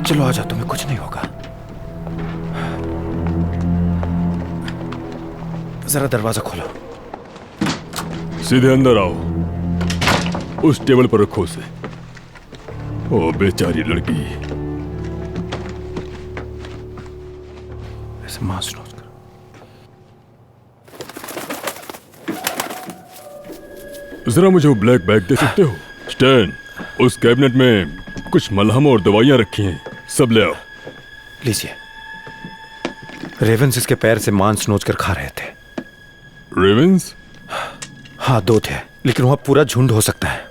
चलो आ जाओ, तुम्हें कुछ नहीं होगा। जरा दरवाजा खोलो। सीधे अंदर आओ, उस टेबल पर रखो उसे। ओ बेचारी लड़की। ऐसे मांस नोच कर। जरा मुझे वो ब्लैक बैग दे सकते हो? स्टैन, उस कैबिनेट में कुछ मलहम और दवाइयां रखी हैं, सब ले आओ। लीजिए। रेवेंस इसके पैर से मांस नोच कर खा रहे थे। रेवेंस? हाँ, 2 थे, लेकिन वहां पूरा झुंड हो सकता है।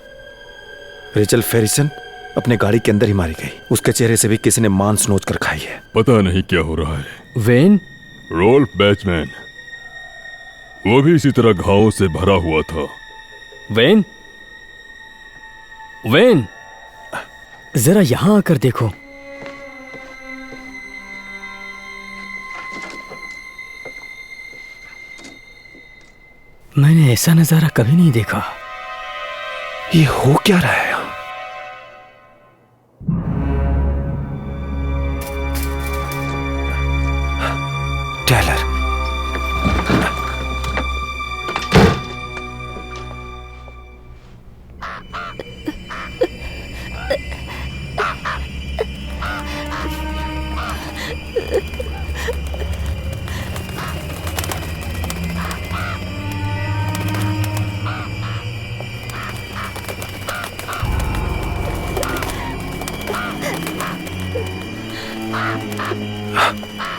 रेचल फेरिसन अपने गाड़ी के अंदर ही मारी गई। उसके चेहरे से भी किसी ने मांस नोच कर खाई है। पता नहीं क्या हो रहा है। वेन? रोल्फ बैचमैन, वो भी इसी तरह घावों से भरा हुआ था। वेन? वेन, जरा यहां आकर देखो। मैंने ऐसा नजारा कभी नहीं देखा। ये हो क्या रहा है? टेलर,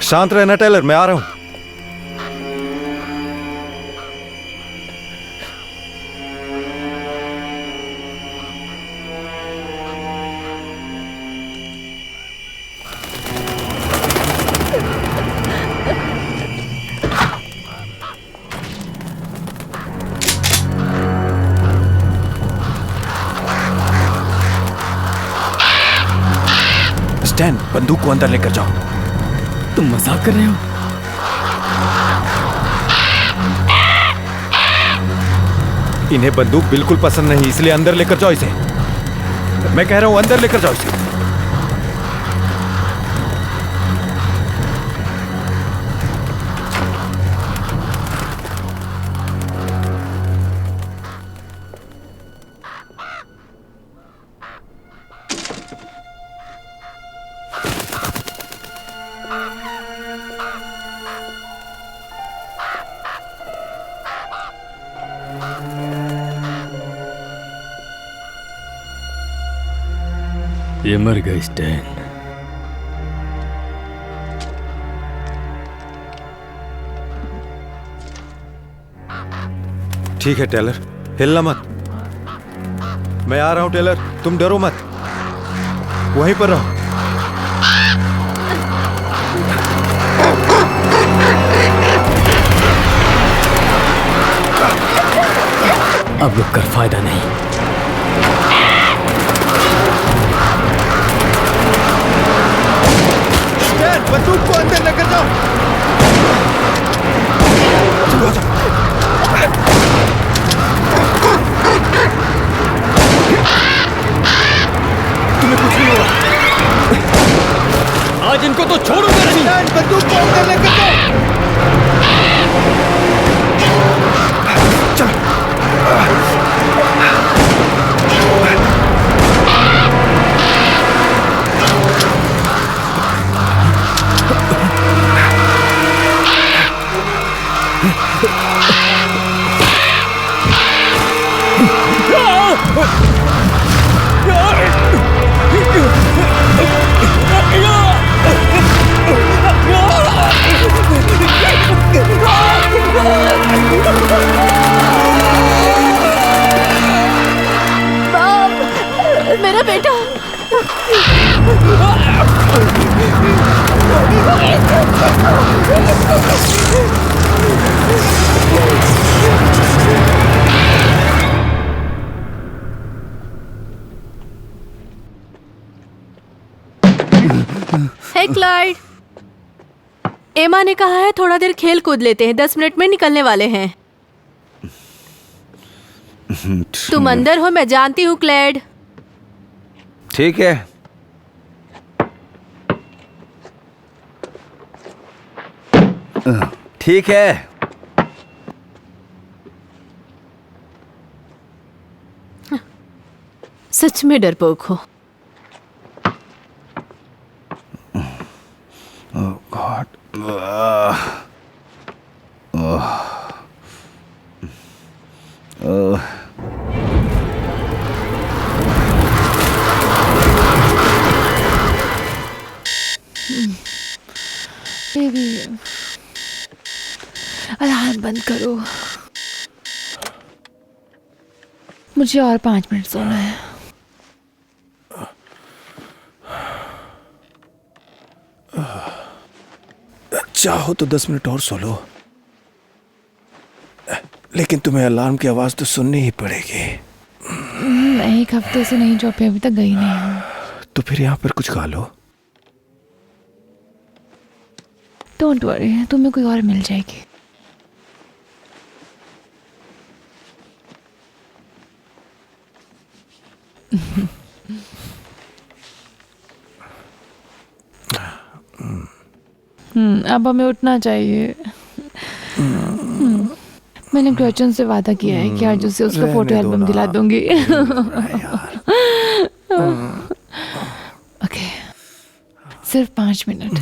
शांत रहना टेलर, मैं आ रहा हूं। स्टैन, बंदूक को अंदर लेकर जाओ। तुम मजाक कर रहे हो? इन्हें बंदूक बिल्कुल पसंद नहीं, इसलिए अंदर लेकर जाओ इसे। मैं कह रहा हूं अंदर लेकर जाओ इसे। ये मर गए स्टैन। ठीक है टेलर, हिलना मत। मैं आ रहा हूं टेलर, तुम डरो मत, वहीं पर रहो। अब रुक कर फायदा नहीं। बंदूक को अंदर लेकर जाओ। चलो जाओ। तुम्हें कुछ नहीं हुआ। आज इनको तो छोड़ूंगा नहीं। बंदूक को अंदर लेकर जाओ। चलो। मेरा बेटा। हे क्लाइड, एमा ने कहा है थोड़ा देर खेल कूद लेते हैं, 10 मिनट में निकलने वाले हैं। तुम अंदर हो, मैं जानती हूँ क्लैड। ठीक है। ठीक है। सच में डरपोक हो। गॉड। बेबी, अलार्म बंद करो। मुझे और 5 मिनट सोना है। चाहो तो 10 मिनट और सो लो, लेकिन तुम्हें अलार्म की आवाज तो सुननी ही पड़ेगी। मैं 1 हफ्ते से नई जॉब पे अभी तक गई नहीं हूँ। तो फिर यहाँ पर कुछ खा लो। डोंट वरी, तुम्हें कोई और मिल जाएगी। अब हमें उठना चाहिए। मैंने ग्रेचन से वादा किया है कि आज उसे उसका रहने फोटो दो एल्बम ना। दिला दूंगी। यार, ओके, सिर्फ 5 मिनट।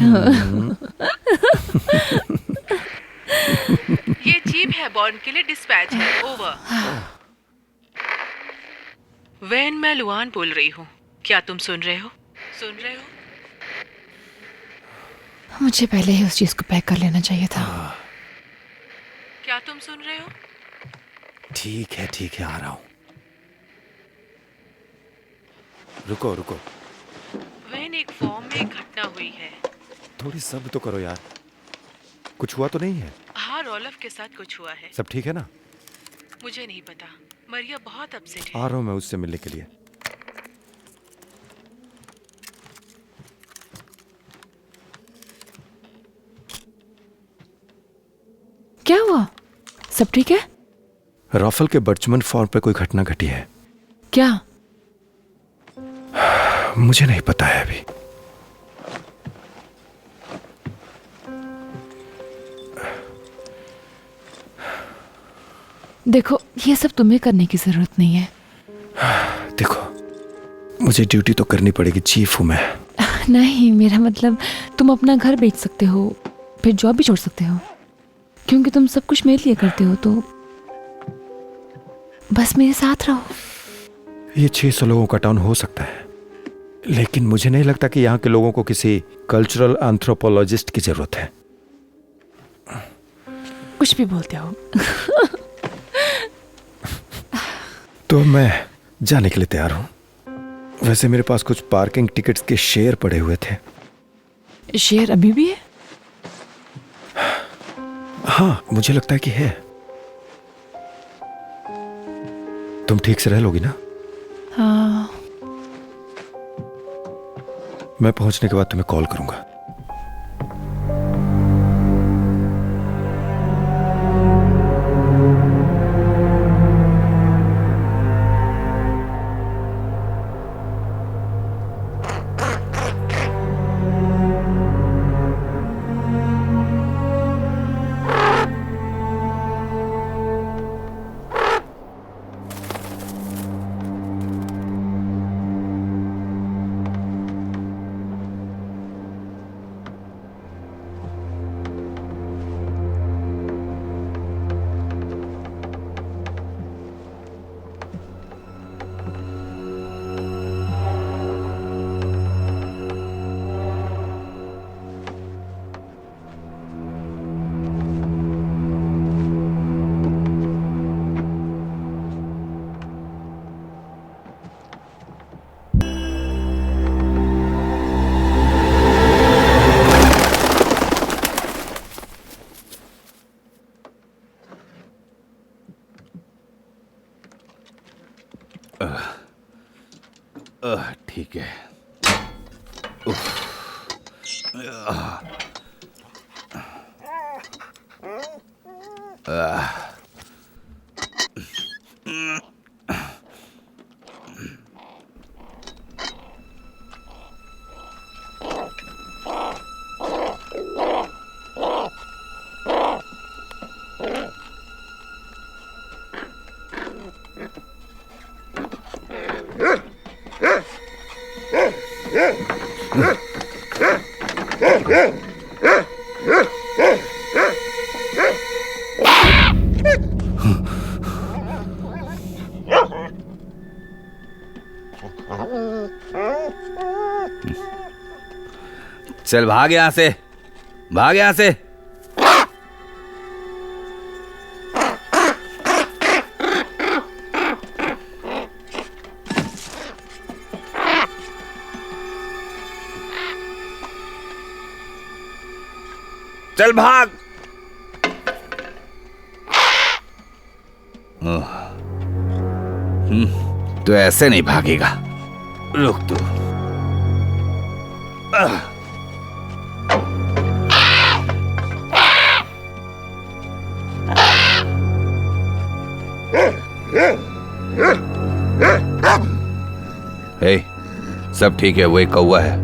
ये जीप है बॉर्न के लिए डिस्पैच है। ओवर। वैन, मैं लुआन बोल रही हूँ। क्या तुम सुन रहे हो? सुन रहे हो? मुझे पहले ही उस चीज को पैक कर लेना चाहिए था। क्या तुम सुन रहे हो? ठीक है, आ रहा हूँ। रुको रुको, वैन, एक फॉर्म में एक घटना हुई है। थोड़ी सब्र तो करो यार। कुछ हुआ तो नहीं है? हाँ, रॉलफ के साथ कुछ हुआ है। सब ठीक है ना? मुझे नहीं पता। मरिया बहुत अपसेट है। आ रहा हूँ मैं उससे मिलने के लिए। क्या हुआ? सब ठीक है? राफेल के बर्चमन फॉर्म पे कोई घटना घटी है। क्या? मुझे नहीं पता है अभी। देखो, ये सब तुम्हें करने की जरूरत नहीं है। देखो, मुझे ड्यूटी तो करनी पड़ेगी, चीफ हूं मैं। नहीं, मेरा मतलब तुम अपना घर बेच सकते हो, फिर जॉब भी छोड़ सकते हो, क्योंकि तुम सब कुछ मेरे लिए करते हो। तो बस मेरे साथ रहो। ये 600 लोगों का टाउन हो सकता है, लेकिन मुझे नहीं लगता कि यहाँ के लोगों को किसी कल्चरल एंथ्रोपोलॉजिस्ट की जरूरत है। कुछ भी बोलते हो। तो मैं जाने के लिए तैयार हूं। वैसे मेरे पास कुछ पार्किंग टिकट्स के शेयर पड़े हुए थे। शेयर अभी भी है? हाँ, मुझे लगता है कि है। तुम ठीक से रह लोगी ना? हाँ। मैं पहुंचने के बाद तुम्हें कॉल करूंगा। ठीक है। चल भाग यहां से, भाग यहां से। चल भाग। तो ऐसे नहीं भागेगा, रुक तू। हे, सब ठीक है, वो एक कौवा है।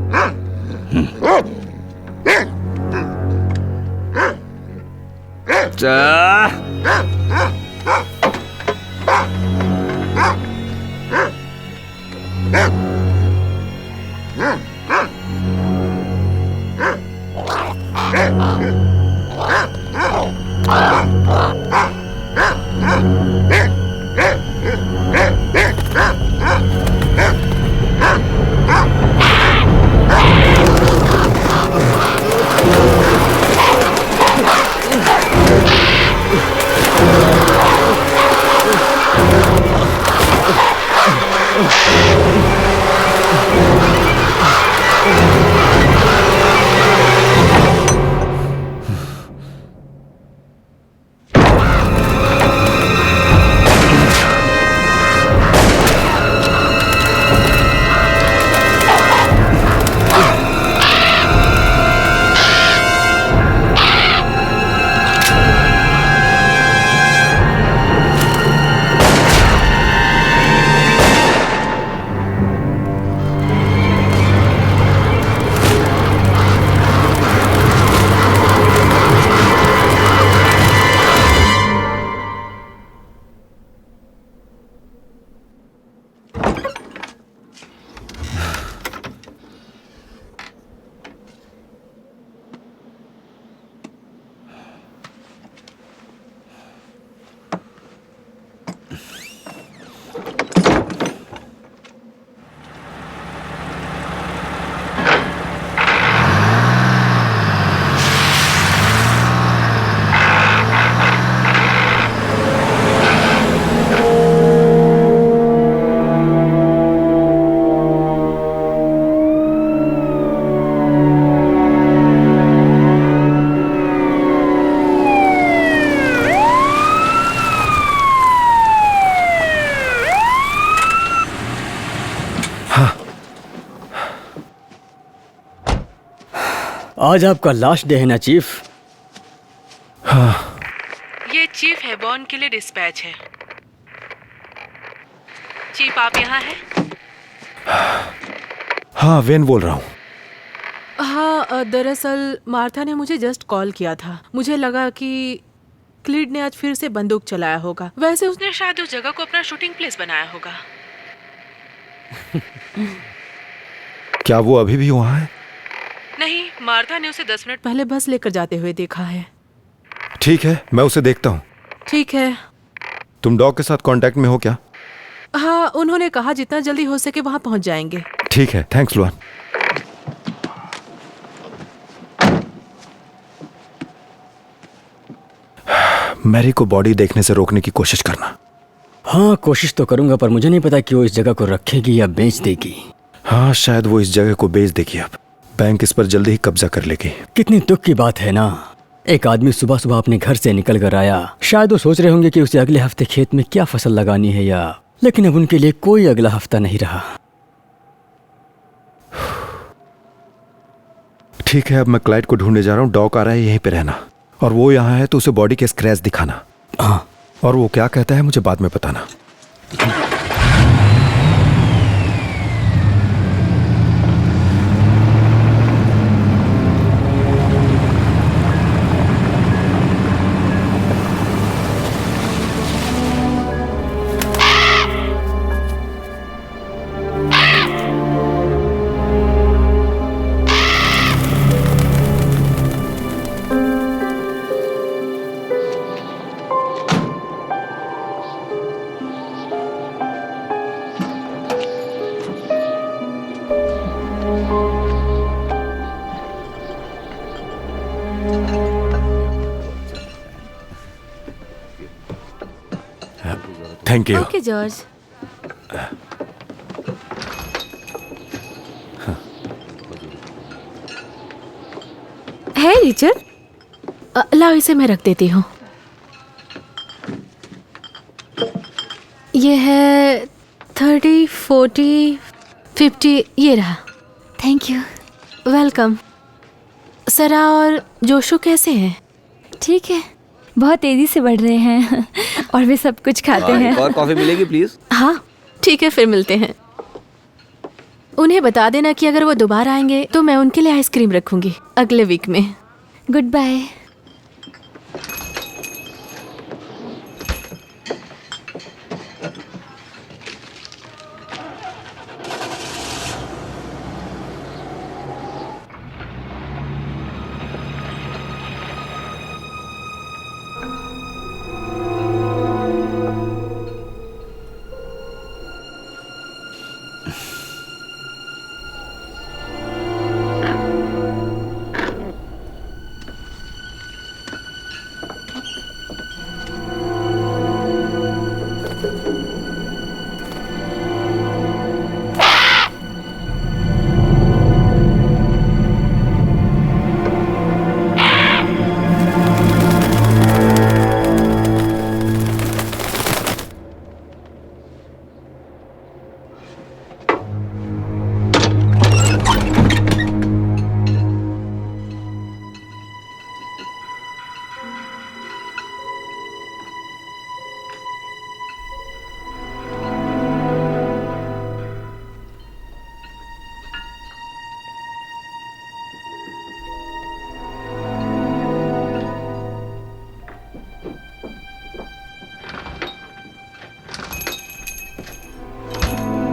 आज आपका लास्ट डे है ना चीफ? ये चीफ हेबॉर्न के लिए डिस्पैच है। चीफ आप यहाँ हैं? हाँ, वेन बोल रहा हूँ। हाँ, दरअसल मार्था ने मुझे जस्ट कॉल किया था। मुझे लगा कि क्लीड ने आज फिर से बंदूक चलाया होगा। वैसे उसने शायद उस जगह को अपना शूटिंग प्लेस बनाया होगा। क्या वो अभी भी वहाँ है? नहीं, मार्था ने उसे 10 मिनट पहले बस लेकर जाते हुए देखा है। ठीक है, मैं उसे देखता हूँ। ठीक है। तुम डॉग के साथ कांटेक्ट में हो क्या? हाँ, उन्होंने कहा जितना जल्दी हो सके वहाँ पहुँच जाएंगे। ठीक है, थैंक्स लुआन। मैरी को बॉडी देखने से रोकने की कोशिश करना। हाँ, कोशिश तो करूंगा, पर मुझे नहीं पता कि वो इस जगह को रखेगी या बेच देगी। हाँ, शायद वो इस जगह को बेच देगी। अब बैंक इस पर जल्दी ही कब्जा कर लेगी। कितनी दुख की बात है ना। एक आदमी सुबह सुबह अपने घर से निकल कर आया। शायद वो सोच रहे होंगे कि उसे अगले हफ्ते खेत में क्या फसल लगानी है या, लेकिन अब उनके लिए कोई अगला हफ्ता नहीं रहा। ठीक है, अब मैं क्लाइड को ढूंढने जा रहा हूँ। डॉग आ रहा है, यहीं पे रहना। और वो यहाँ है तो उसे बॉडी के स्क्रैच दिखाना। हाँ, और वो क्या कहता है मुझे बाद में बताना। Thank you. Okay George. है रिचर्ड, लाओ इसे मैं रख देती हूँ। ये है 30, 40, 50, ये रहा। Thank you. वेलकम। सरा और जोशु कैसे हैं? ठीक है, बहुत तेजी से बढ़ रहे हैं और वे सब कुछ खाते हैं। एक और कॉफी मिलेगी प्लीज? हाँ ठीक है, फिर मिलते हैं। उन्हें बता देना कि अगर वो दोबारा आएंगे तो मैं उनके लिए आइसक्रीम रखूंगी अगले वीक में। Good bye.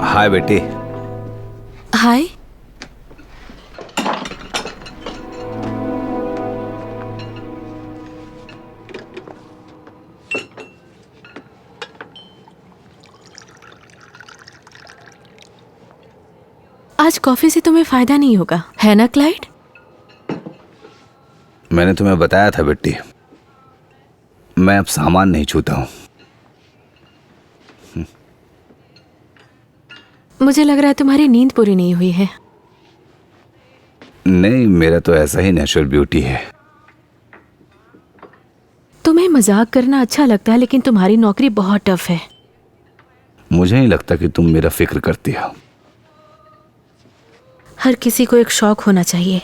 हाय बेटी। हाय। आज कॉफी से तुम्हें फायदा नहीं होगा, है ना क्लाइड? मैंने तुम्हें बताया था बेटी, मैं अब सामान नहीं छूता हूँ। मुझे लग रहा है तुम्हारी नींद पूरी नहीं हुई है। नहीं, मेरा तो ऐसा ही नेचुरल ब्यूटी है। तुम्हें मजाक करना अच्छा लगता है, लेकिन तुम्हारी नौकरी बहुत टफ है। मुझे नहीं लगता कि तुम मेरा फिक्र करती हो। हर किसी को एक शौक होना चाहिए।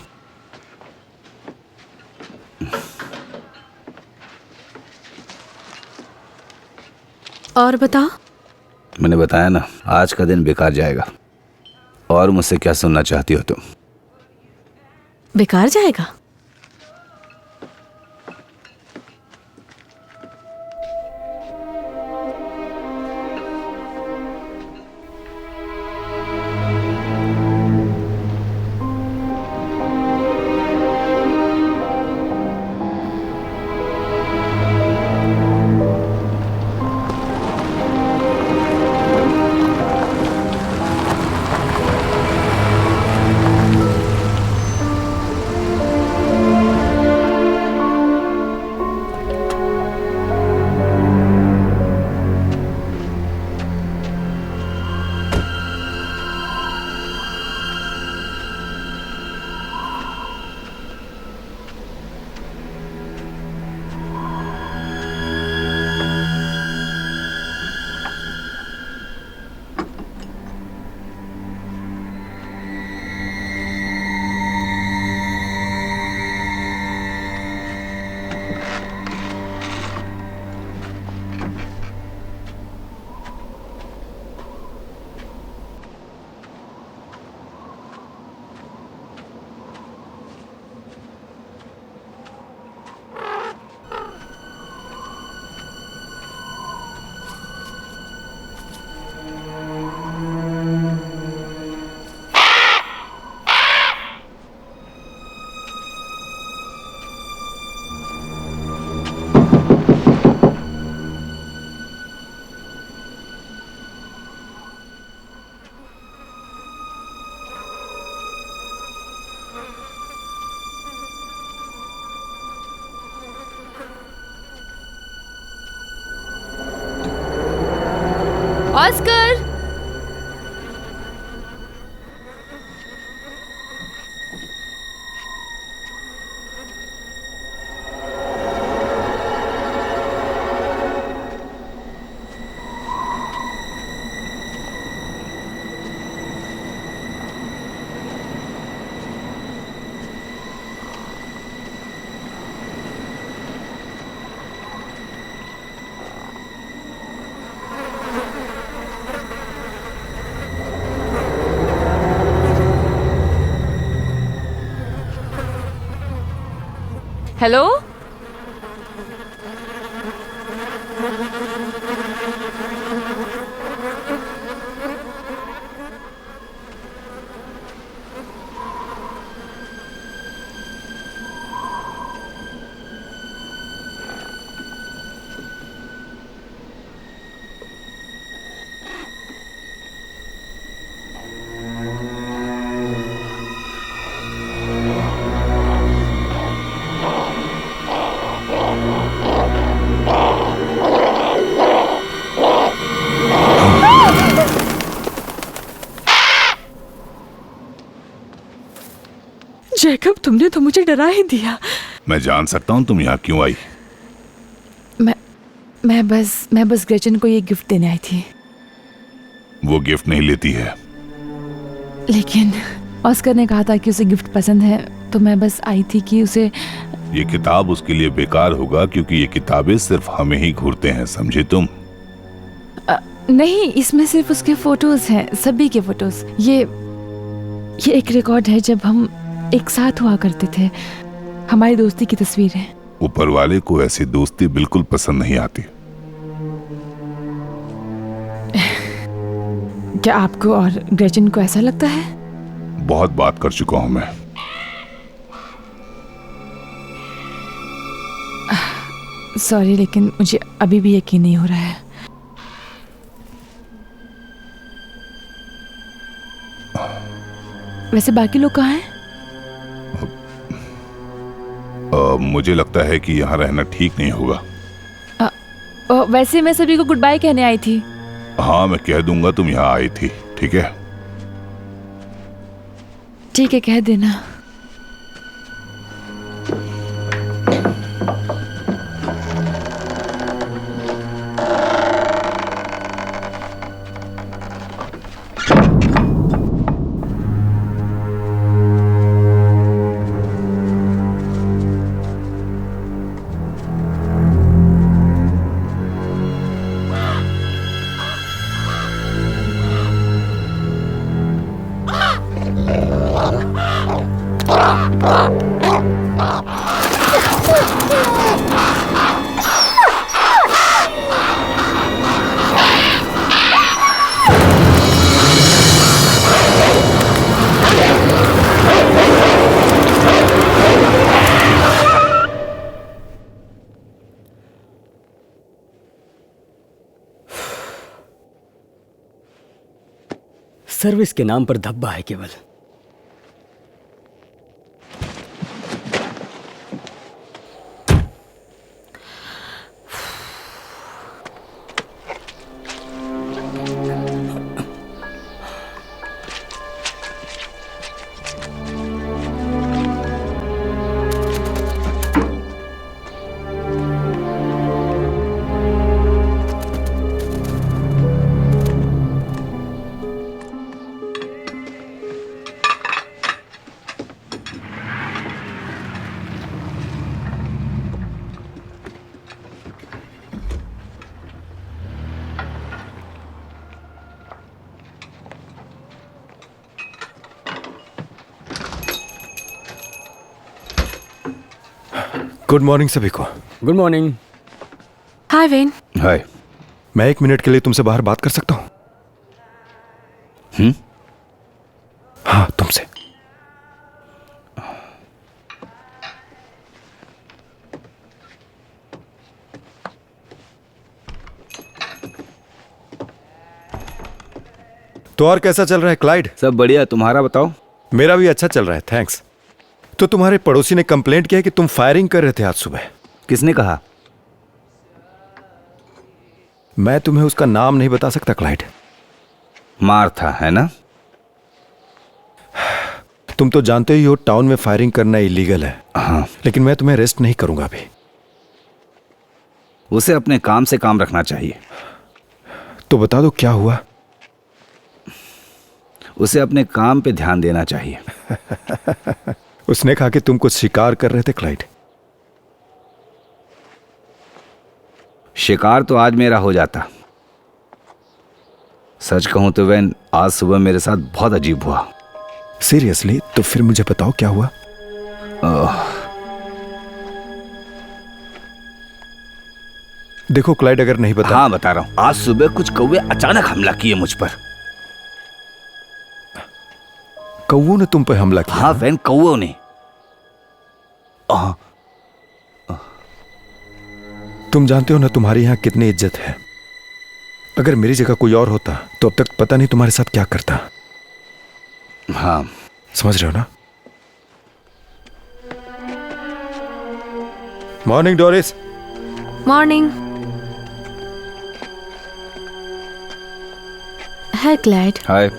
और बताओ। मैंने बताया ना, आज का दिन बेकार जाएगा। और मुझसे क्या सुनना चाहती हो तुम? बेकार जाएगा? ऑस्कर। हेलो। जैकब, तुमने तो मुझे डरा ही दिया। मैं जान सकता हूँ तुम यहाँ क्यों आई? मैं बस ग्रेचन को ये गिफ्ट देने आई थी। वो गिफ्ट नहीं लेती है। लेकिन ऑस्कर ने कहा था कि उसे गिफ्ट पसंद है, तो मैं बस आई थी कि उसे। ये किताब उसके लिए बेकार होगा क्योंकि ये किताबें सिर्फ हमें ही घूरते हैं, समझे तुम? नहीं, इसमें सिर्फ उसके फोटोज हैं, सभी के फोटोज। ये एक रिकॉर्ड है जब हम एक साथ हुआ करते थे। हमारी दोस्ती की तस्वीर है। ऊपर वाले को ऐसी दोस्ती बिल्कुल पसंद नहीं आती। क्या आपको और ग्रेचन को ऐसा लगता है? बहुत बात कर चुका हूँ मैं। सॉरी, लेकिन मुझे अभी भी यकीन नहीं हो रहा है। वैसे बाकी लोग कहाँ हैं? मुझे लगता है कि यहाँ रहना ठीक नहीं होगा। वैसे मैं सभी को गुड बाय कहने आई थी। हाँ, मैं कह दूंगा तुम यहाँ आई थी, ठीक है? ठीक है, कह देना। सर्विस के नाम पर धब्बा है केवल। गुड मॉर्निंग सभी को। Good morning. Hi Wayne. Hi. मैं 1 मिनट के लिए तुमसे बाहर बात कर सकता हूँ? हाँ, तुमसे। तो और कैसा चल रहा है क्लाइड? सब बढ़िया, तुम्हारा बताओ। मेरा भी अच्छा चल रहा है, थैंक्स। तो तुम्हारे पड़ोसी ने कंप्लेंट किया कि तुम फायरिंग कर रहे थे आज सुबह। किसने कहा? मैं तुम्हें उसका नाम नहीं बता सकता क्लाइड। मार्था है ना? तुम तो जानते ही हो टाउन में फायरिंग करना इलीगल है। हाँ। लेकिन मैं तुम्हें अरेस्ट नहीं करूंगा अभी। उसे अपने काम से काम रखना चाहिए। तो बता दो क्या हुआ। उसे अपने काम पे ध्यान देना चाहिए। उसने कहा कि तुम कुछ शिकार कर रहे थे क्लाइड। शिकार तो आज मेरा हो जाता। सच कहूं तो वैन, आज सुबह मेरे साथ बहुत अजीब हुआ। सीरियसली? तो फिर मुझे बताओ क्या हुआ। देखो क्लाइड, अगर नहीं बता। हाँ बता रहा हूं। आज सुबह कुछ कौवे अचानक हमला किए मुझ पर। कौवों ने तुम पे हमला किया? हाँ वैन, कौवों ने। तुम जानते हो ना तुम्हारी यहां कितनी इज्जत है। अगर मेरी जगह कोई और होता तो अब तक पता नहीं तुम्हारे साथ क्या करता। हाँ समझ रहे हो ना? Morning Doris. Morning. Hi Clyde. Hi.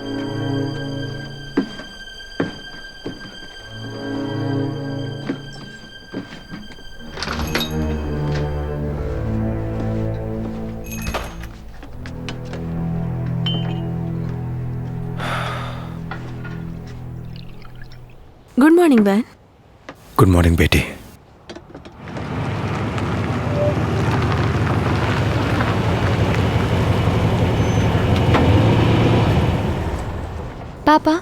Good morning Wayne. Good morning बेटी। पापा,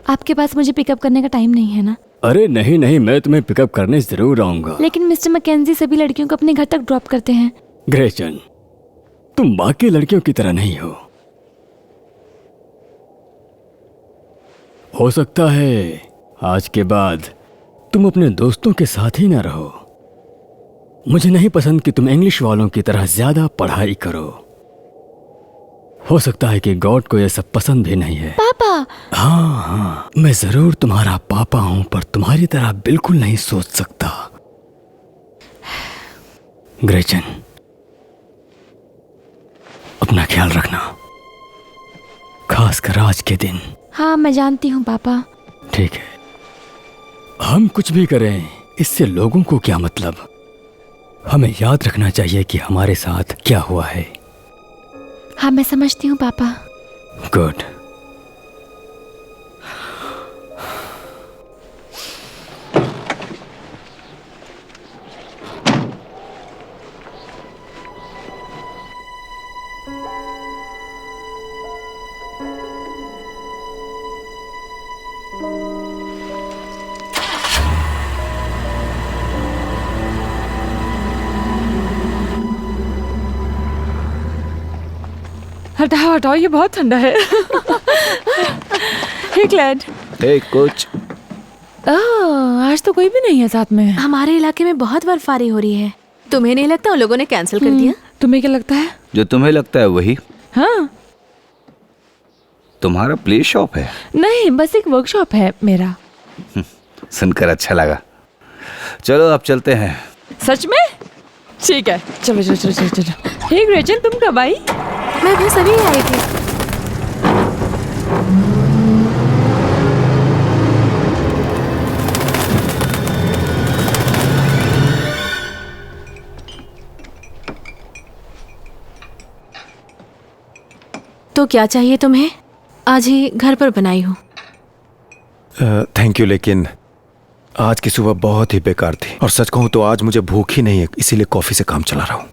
आपके पास मुझे पिकअप करने का टाइम नहीं है ना? अरे नहीं नहीं, मैं तुम्हें पिकअप करने जरूर आऊंगा। लेकिन मिस्टर मैकेंजी सभी लड़कियों को अपने घर तक ड्रॉप करते हैं। ग्रेचन, तुम बाकी लड़कियों की तरह नहीं हो सकता है आज के बाद तुम अपने दोस्तों के साथ ही ना रहो। मुझे नहीं पसंद कि तुम इंग्लिश वालों की तरह ज्यादा पढ़ाई करो। हो सकता है कि गॉड को यह सब पसंद भी नहीं है। पापा। हाँ हाँ, मैं जरूर तुम्हारा पापा हूं, पर तुम्हारी तरह बिल्कुल नहीं सोच सकता। ग्रेचन, अपना ख्याल रखना, खासकर आज के दिन। हाँ मैं जानती हूँ पापा। ठीक है, हम कुछ भी करें इससे लोगों को क्या मतलब। हमें याद रखना चाहिए कि हमारे साथ क्या हुआ है। हाँ मैं समझती हूँ पापा। गुड। हटाओ हटाओ, ये बहुत ठंडा है। हे क्लैड। हे कुछ। आज तो कोई भी नहीं है साथ में। हमारे इलाके में बहुत बर्फबारी हो रही है। तुम्हें नहीं लगता उन लोगों ने कैंसिल कर दिया? तुम्हें क्या लगता है? जो तुम्हें लगता है वही। हाँ। तुम्हारा प्ले शॉप है? नहीं, बस एक वर्कशॉप है मेरा। सुनकर अच्छा लगा। चलो अब चलते हैं। सच में? ठीक है, चलो चलो चलो चलो चलो। हे ग्रेचन, तुम कब आई? मैं भी सभी आई थी। तो क्या चाहिए तुम्हें? आज ही घर पर बनाई हूँ। थैंक यू, लेकिन आज की सुबह बहुत ही बेकार थी और सच कहूं तो आज मुझे भूख ही नहीं है, इसीलिए कॉफी से काम चला रहा हूं।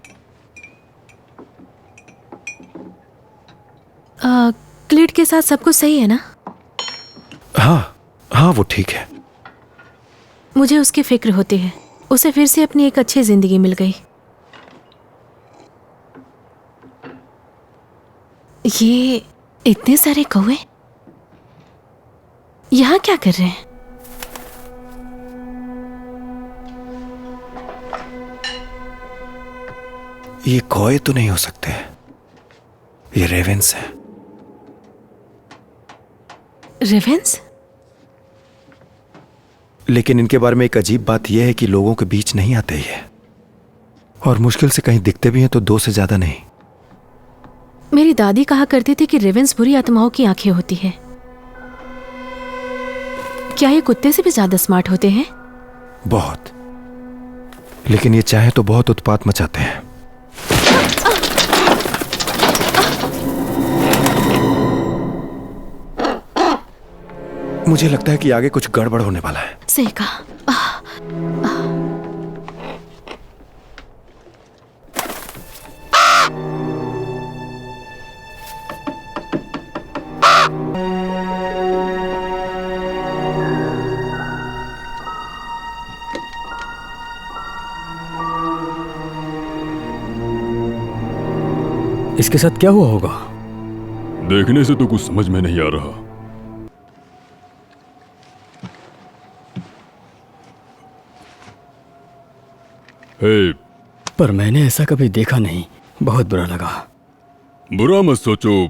क्लिड के साथ सब कुछ सही है ना? हाँ हाँ, वो ठीक है। मुझे उसकी फिक्र होती है। उसे फिर से अपनी एक अच्छी जिंदगी मिल गई। ये इतने सारे कौवे यहाँ क्या कर रहे हैं? ये कौवे तो नहीं हो सकते, ये रेवेंस हैं। रेवेंस? लेकिन इनके बारे में एक अजीब बात यह है कि लोगों के बीच नहीं आते ये, और मुश्किल से कहीं दिखते भी हैं तो 2 से ज्यादा नहीं। मेरी दादी कहा करती थी कि रेवेंस बुरी आत्माओं की आंखें होती है। क्या ये कुत्ते से भी ज्यादा स्मार्ट होते हैं? बहुत। लेकिन ये चाहे तो बहुत उत्पात मचाते हैं। मुझे लगता है कि आगे कुछ गड़बड़ होने वाला है। सही कहा। इसके साथ क्या हुआ होगा? देखने से तो कुछ समझ में नहीं आ रहा। हे, पर मैंने ऐसा कभी देखा नहीं। बहुत बुरा लगा। बुरा मत सोचो।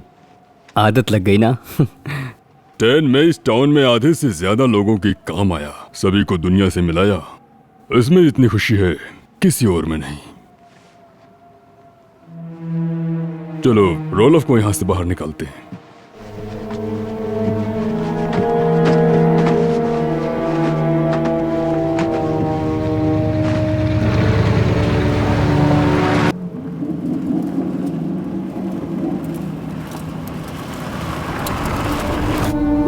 आदत लग गई ना। 10 मैं इस टाउन में आधे से ज्यादा लोगों की काम आया, सभी को दुनिया से मिलाया। इसमें इतनी खुशी है, किसी और में नहीं। चलो रोलफ को यहां से बाहर निकालते हैं।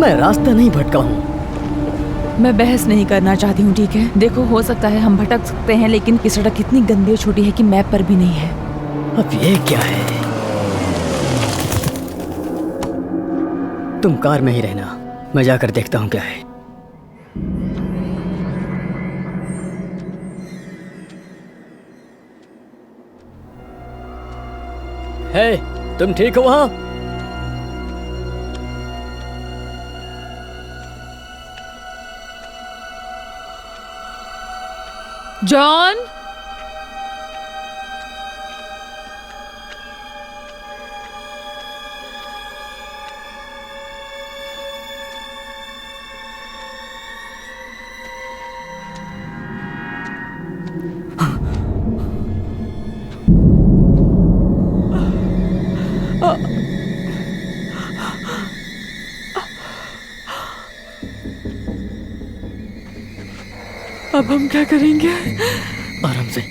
मैं रास्ता नहीं भटका हूँ। मैं बहस नहीं करना चाहती हूँ, ठीक है? देखो, हो सकता है हम भटक सकते हैं, लेकिन ये सड़क इतनी गंदी और छोटी है कि मैप पर भी नहीं है। अब ये क्या है? तुम कार में ही रहना, मैं जाकर देखता हूँ क्या है। हे, तुम ठीक हो वहां? जॉन, अब हम क्या करेंगे? आराम से।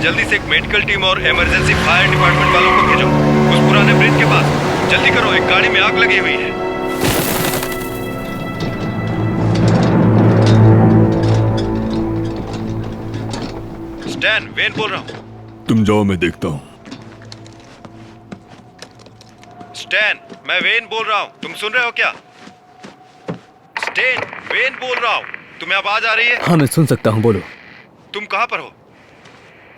जल्दी से एक मेडिकल टीम और इमरजेंसी फायर डिपार्टमेंट वालों को भेजो उस पुराने ब्रिज के पास। जल्दी करो, एक गाड़ी में आग लगी हुई है। स्टैन, वेन बोल रहा हूँ। तुम जाओ, मैं देखता हूँ। स्टैन, मैं वेन बोल रहा हूँ, तुम सुन रहे हो क्या? स्टैन, वेन बोल रहा हूँ, तुम्हें आवाज आ रही है? हाँ, मैं सुन सकता हूँ, बोलो। तुम कहाँ पर हो?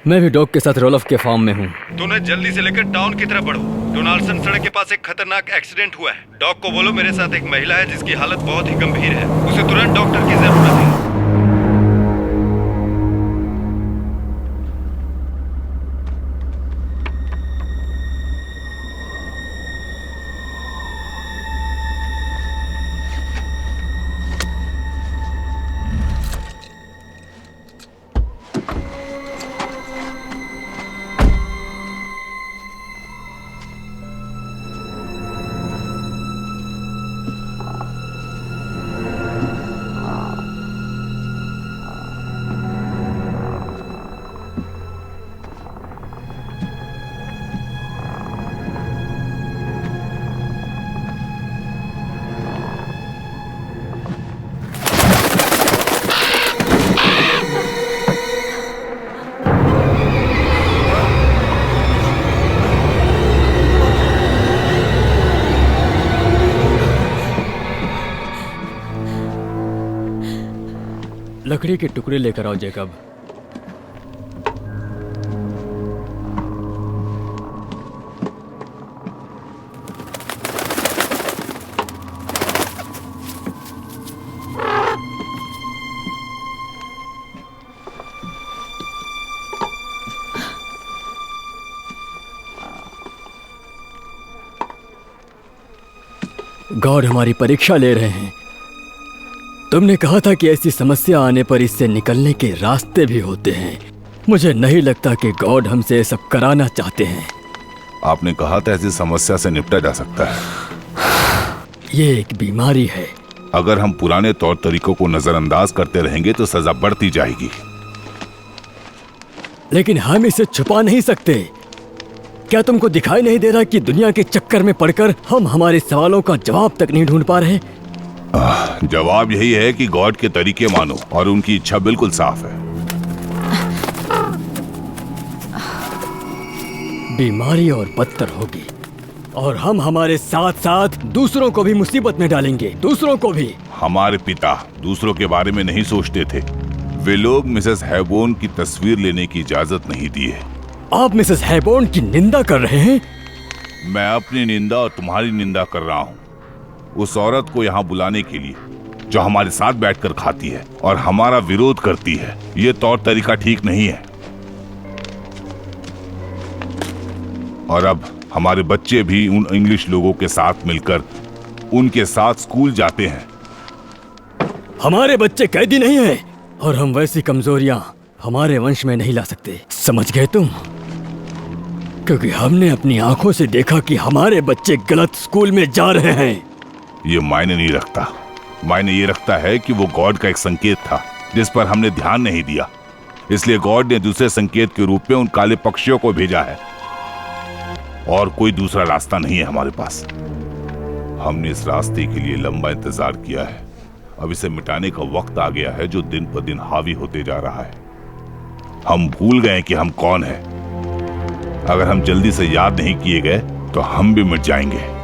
मैं भी डॉग के साथ रोलफ के फार्म में हूँ। तो उन्हें जल्दी से लेकर टाउन की तरफ बढ़ो। डोनाल्डसन सड़क के पास एक खतरनाक एक्सीडेंट हुआ है। डॉग को बोलो मेरे साथ एक महिला है जिसकी हालत बहुत ही गंभीर है, उसे तुरंत डॉक्टर की जरूरत है। लकड़ी के टुकड़े लेकर आओ जैकब। गॉड हमारी परीक्षा ले रहे हैं। तुमने कहा था कि ऐसी समस्या आने पर इससे निकलने के रास्ते भी होते हैं। मुझे नहीं लगता कि गॉड हमसे सब कराना चाहते हैं। आपने कहा था ऐसी समस्या से निपटा जा सकता है। ये एक बीमारी है। अगर हम पुराने तौर तरीकों को नजरअंदाज करते रहेंगे तो सजा बढ़ती जाएगी। लेकिन हम इसे छुपा नहीं सकते। क्या तुमको दिखाई नहीं दे रहा कि दुनिया के चक्कर में पड़कर हम हमारे सवालों का जवाब तक नहीं ढूंढ पा रहे? जवाब यही है कि गॉड के तरीके मानो और उनकी इच्छा बिल्कुल साफ है। बीमारी और बदतर होगी और हम हमारे साथ साथ दूसरों को भी मुसीबत में डालेंगे। दूसरों को भी। हमारे पिता दूसरों के बारे में नहीं सोचते थे। वे लोग मिसेस हैबोर्न की तस्वीर लेने की इजाजत नहीं दी है। आप मिसेस हैबोर्न की निंदा कर रहे हैं? मैं अपनी निंदा और तुम्हारी निंदा कर रहा हूँ। उस औरत को यहाँ बुलाने के लिए जो हमारे साथ बैठकर खाती है और हमारा विरोध करती है। ये तौर तरीका ठीक नहीं है। और अब हमारे बच्चे भी उन इंग्लिश लोगों के साथ मिलकर उनके साथ स्कूल जाते हैं। हमारे बच्चे कैदी नहीं हैं और हम वैसी कमजोरियां हमारे वंश में नहीं ला सकते। समझ गए तुम? क्योंकि हमने अपनी आंखों से देखा कि हमारे बच्चे गलत स्कूल में जा रहे हैं। ये मायने नहीं रखता। मायने ये रखता है कि वो गॉड का एक संकेत था जिस पर हमने ध्यान नहीं दिया। इसलिए गॉड ने दूसरे संकेत के रूप में उन काले पक्षियों को भेजा है और कोई दूसरा रास्ता नहीं है हमारे पास। हमने इस रास्ते के लिए लंबा इंतजार किया है। अब इसे मिटाने का वक्त आ गया है जो दिन पर दिन हावी होते जा रहा है। हम भूल गए कि हम कौन हैं। अगर हम जल्दी से याद नहीं किए गए तो हम भी मिट जाएंगे।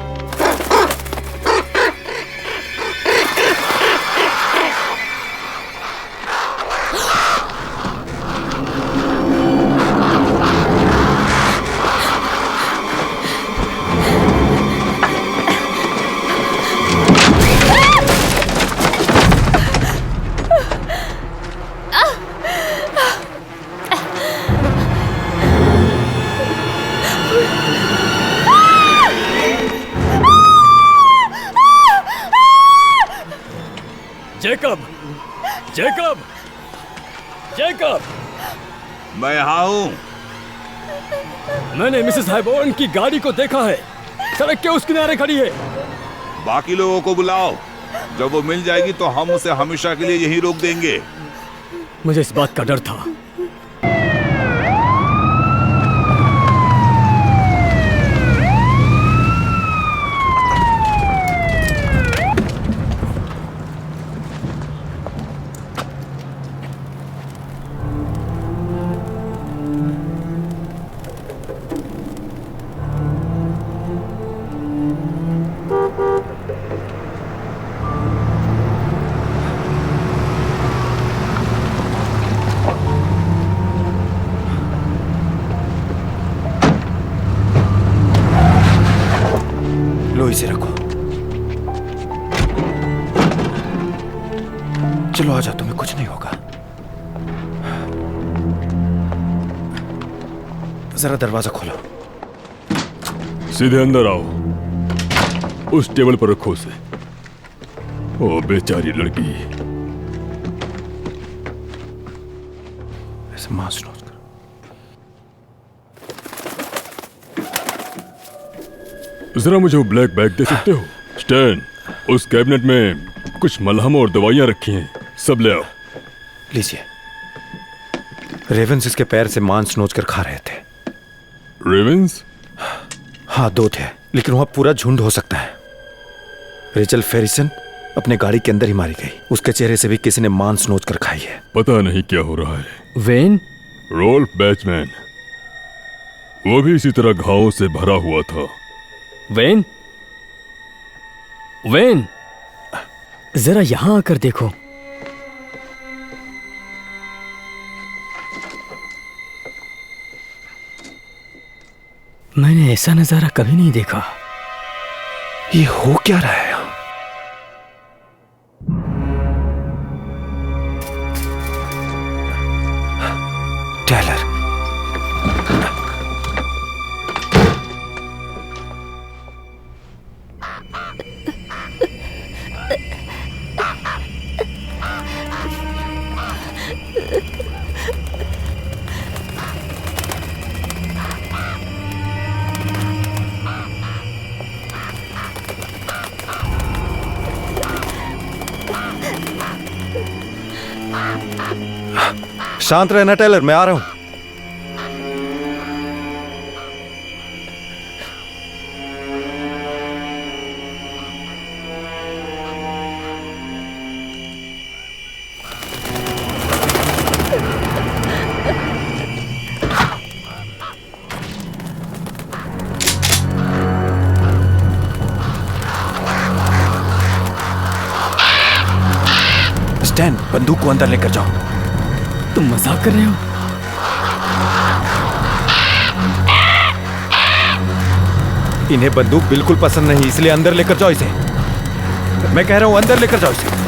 जैकब! जैकब! जैकब! मैं यहाँ हूँ। मैंने मिसेस हैबोर्न की गाड़ी को देखा है। सड़क के उस किनारे खड़ी है। बाकी लोगों को बुलाओ। जब वो मिल जाएगी तो हम उसे हमेशा के लिए यहीं रोक देंगे। मुझे इस बात का डर था। इसे रखो। चलो आ जाओ, तुम्हें कुछ नहीं होगा। जरा दरवाजा खोलो। सीधे अंदर आओ। उस टेबल पर रखो उसे। ओ बेचारी लड़की। ऐसे मांस नोच करो। जरा मुझे वो ब्लैक बैग दे सकते हो? स्टैन, उस कैबिनेट में कुछ मलहम और दवाइयां रखी हैं, सब ले आओ। लीजिए। रेवेंस इसके पैर से मांस नोच कर खा रहे थे। रेवेंस? हाँ, 2 थे, लेकिन वहां पूरा झुंड हो सकता है। रेचल फेरिसन अपने गाड़ी के अंदर ही मारी गई। उसके चेहरे से भी किसी ने मांस नोच कर खाई है। पता नहीं क्या हो रहा है। वेन? रोल्फ बैचमैन, वो भी इसी तरह घावों से भरा हुआ था। वेन? वेन, जरा यहां आकर देखो। मैंने ऐसा नजारा कभी नहीं देखा। ये हो क्या रहा है यहाँ? टेलर, शांत रहना टेलर, मैं आ रहा हूं। स्टैन, बंदूक को अंदर लेकर जाओ। तुम मजाक कर रहे हो? इन्हें बंदूक बिल्कुल पसंद नहीं, इसलिए अंदर लेकर जाओ इसे। मैं कह रहा हूं अंदर लेकर जाओ इसे।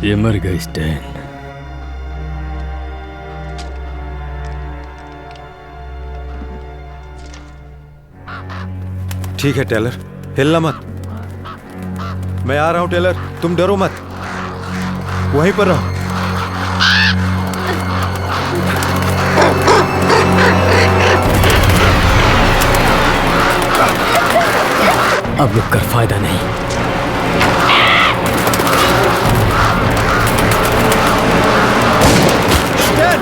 ये मर गई स्टैन। ठीक है टेलर, हिलना मत। मैं आ रहा हूं टेलर, तुम डरो मत, वहीं पर रहो। अब रुक कर फायदा नहीं।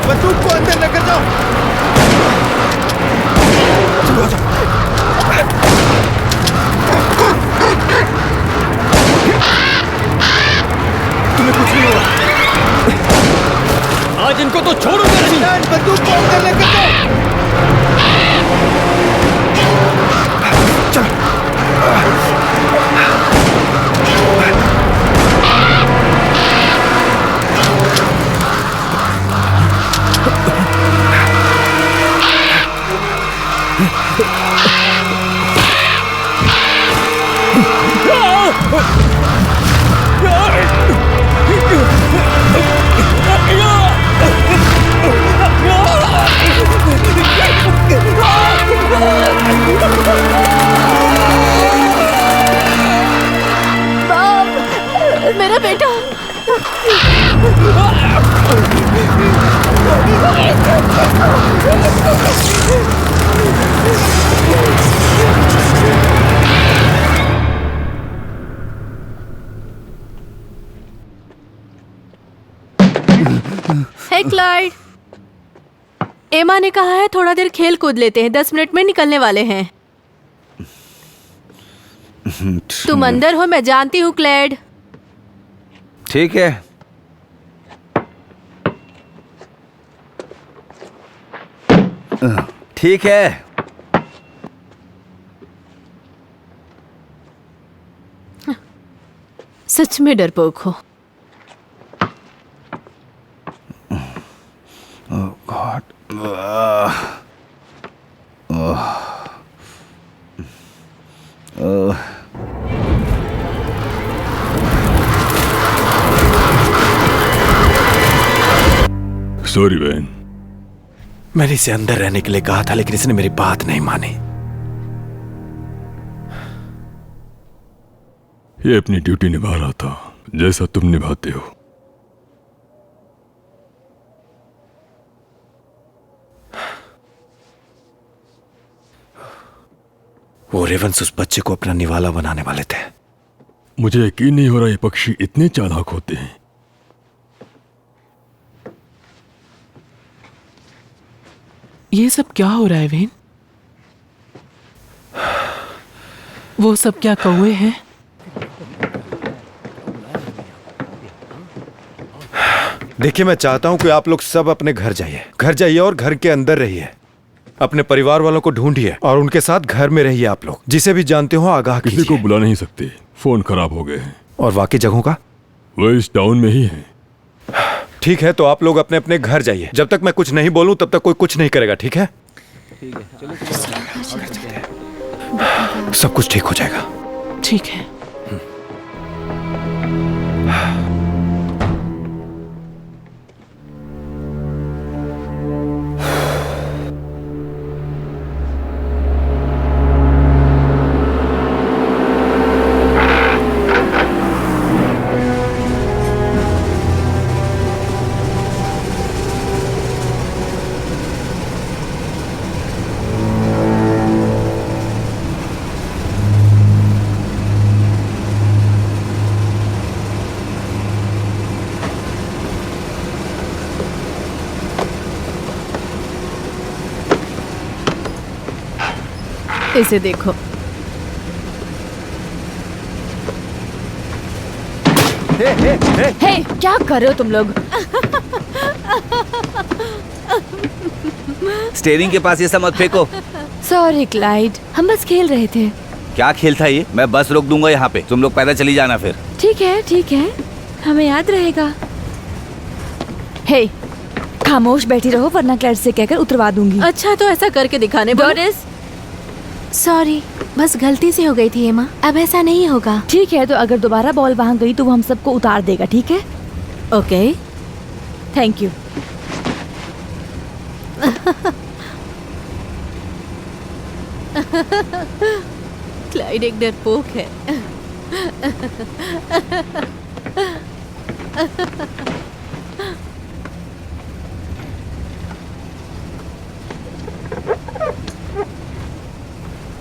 बंदूक को अंदर लेकर जाओ। चलो आ जाओ। तुम्हें कुछ नहीं होगा। आज इनको तो छोड़ूंगा नहीं। बंदूक को अंदर लेकर जाओ। चलो। मेरा बेटा। हे क्लाइड, एमा ने कहा है थोड़ा देर खेल कूद लेते हैं, 10 मिनट में निकलने वाले हैं। तुम अंदर हो, मैं जानती हूँ क्लेड। ठीक है। ठीक है। सच में डरपोक हो। गॉड। सॉरी बहन। मैंने इसे अंदर रहने के लिए कहा था, लेकिन इसने मेरी बात नहीं मानी। ये अपनी ड्यूटी निभा रहा था, जैसा तुम निभाते हो। वो रेवंस उस बच्चे को अपना निवाला बनाने वाले थे। मुझे यकीन नहीं हो रहा ये पक्षी इतने चालाक होते हैं। ये सब क्या हो रहा है वेन? वो सब क्या कौवे हैं? देखिए, मैं चाहता हूं कि आप लोग सब अपने घर जाइए और घर के अंदर रहिए। अपने परिवार वालों को ढूंढिए और उनके साथ घर में रहिए। आप लोग जिसे भी जानते हो आगाह किसी कीजिए। को बुला नहीं सकते, फोन खराब हो गए हैं। और बाकी जगहों का? वो इस टाउन में ही है। ठीक है, तो आप लोग अपने अपने घर जाइए। जब तक मैं कुछ नहीं बोलूं तब तक कोई कुछ नहीं करेगा, ठीक है? सब कुछ ठीक हो जाएगा। ठीक है। इसे देखो। हे, क्या कर रहे हो तुम लोग? स्टेयरिंग के पास ये सब मत फेंको। सॉरी क्लाइड, हम बस खेल रहे थे। क्या खेल था ये? मैं बस रोक दूंगा यहाँ पे, तुम लोग पैदल चली जाना फिर। ठीक है, हमें याद रहेगा। हे, खामोश बैठी रहो वरना क्लाइड से कहकर उतरवा दूंगी। अच्छा, तो ऐसा करके दिखाने बोलो। डोरिस, सॉरी, बस गलती से हो गई थी एमा, अब ऐसा नहीं होगा। ठीक है, तो अगर दोबारा बॉल वहाँ गई तो वो हम सबको उतार देगा, ठीक है? ओके। Thank you. क्लाइड एक डरपोक है।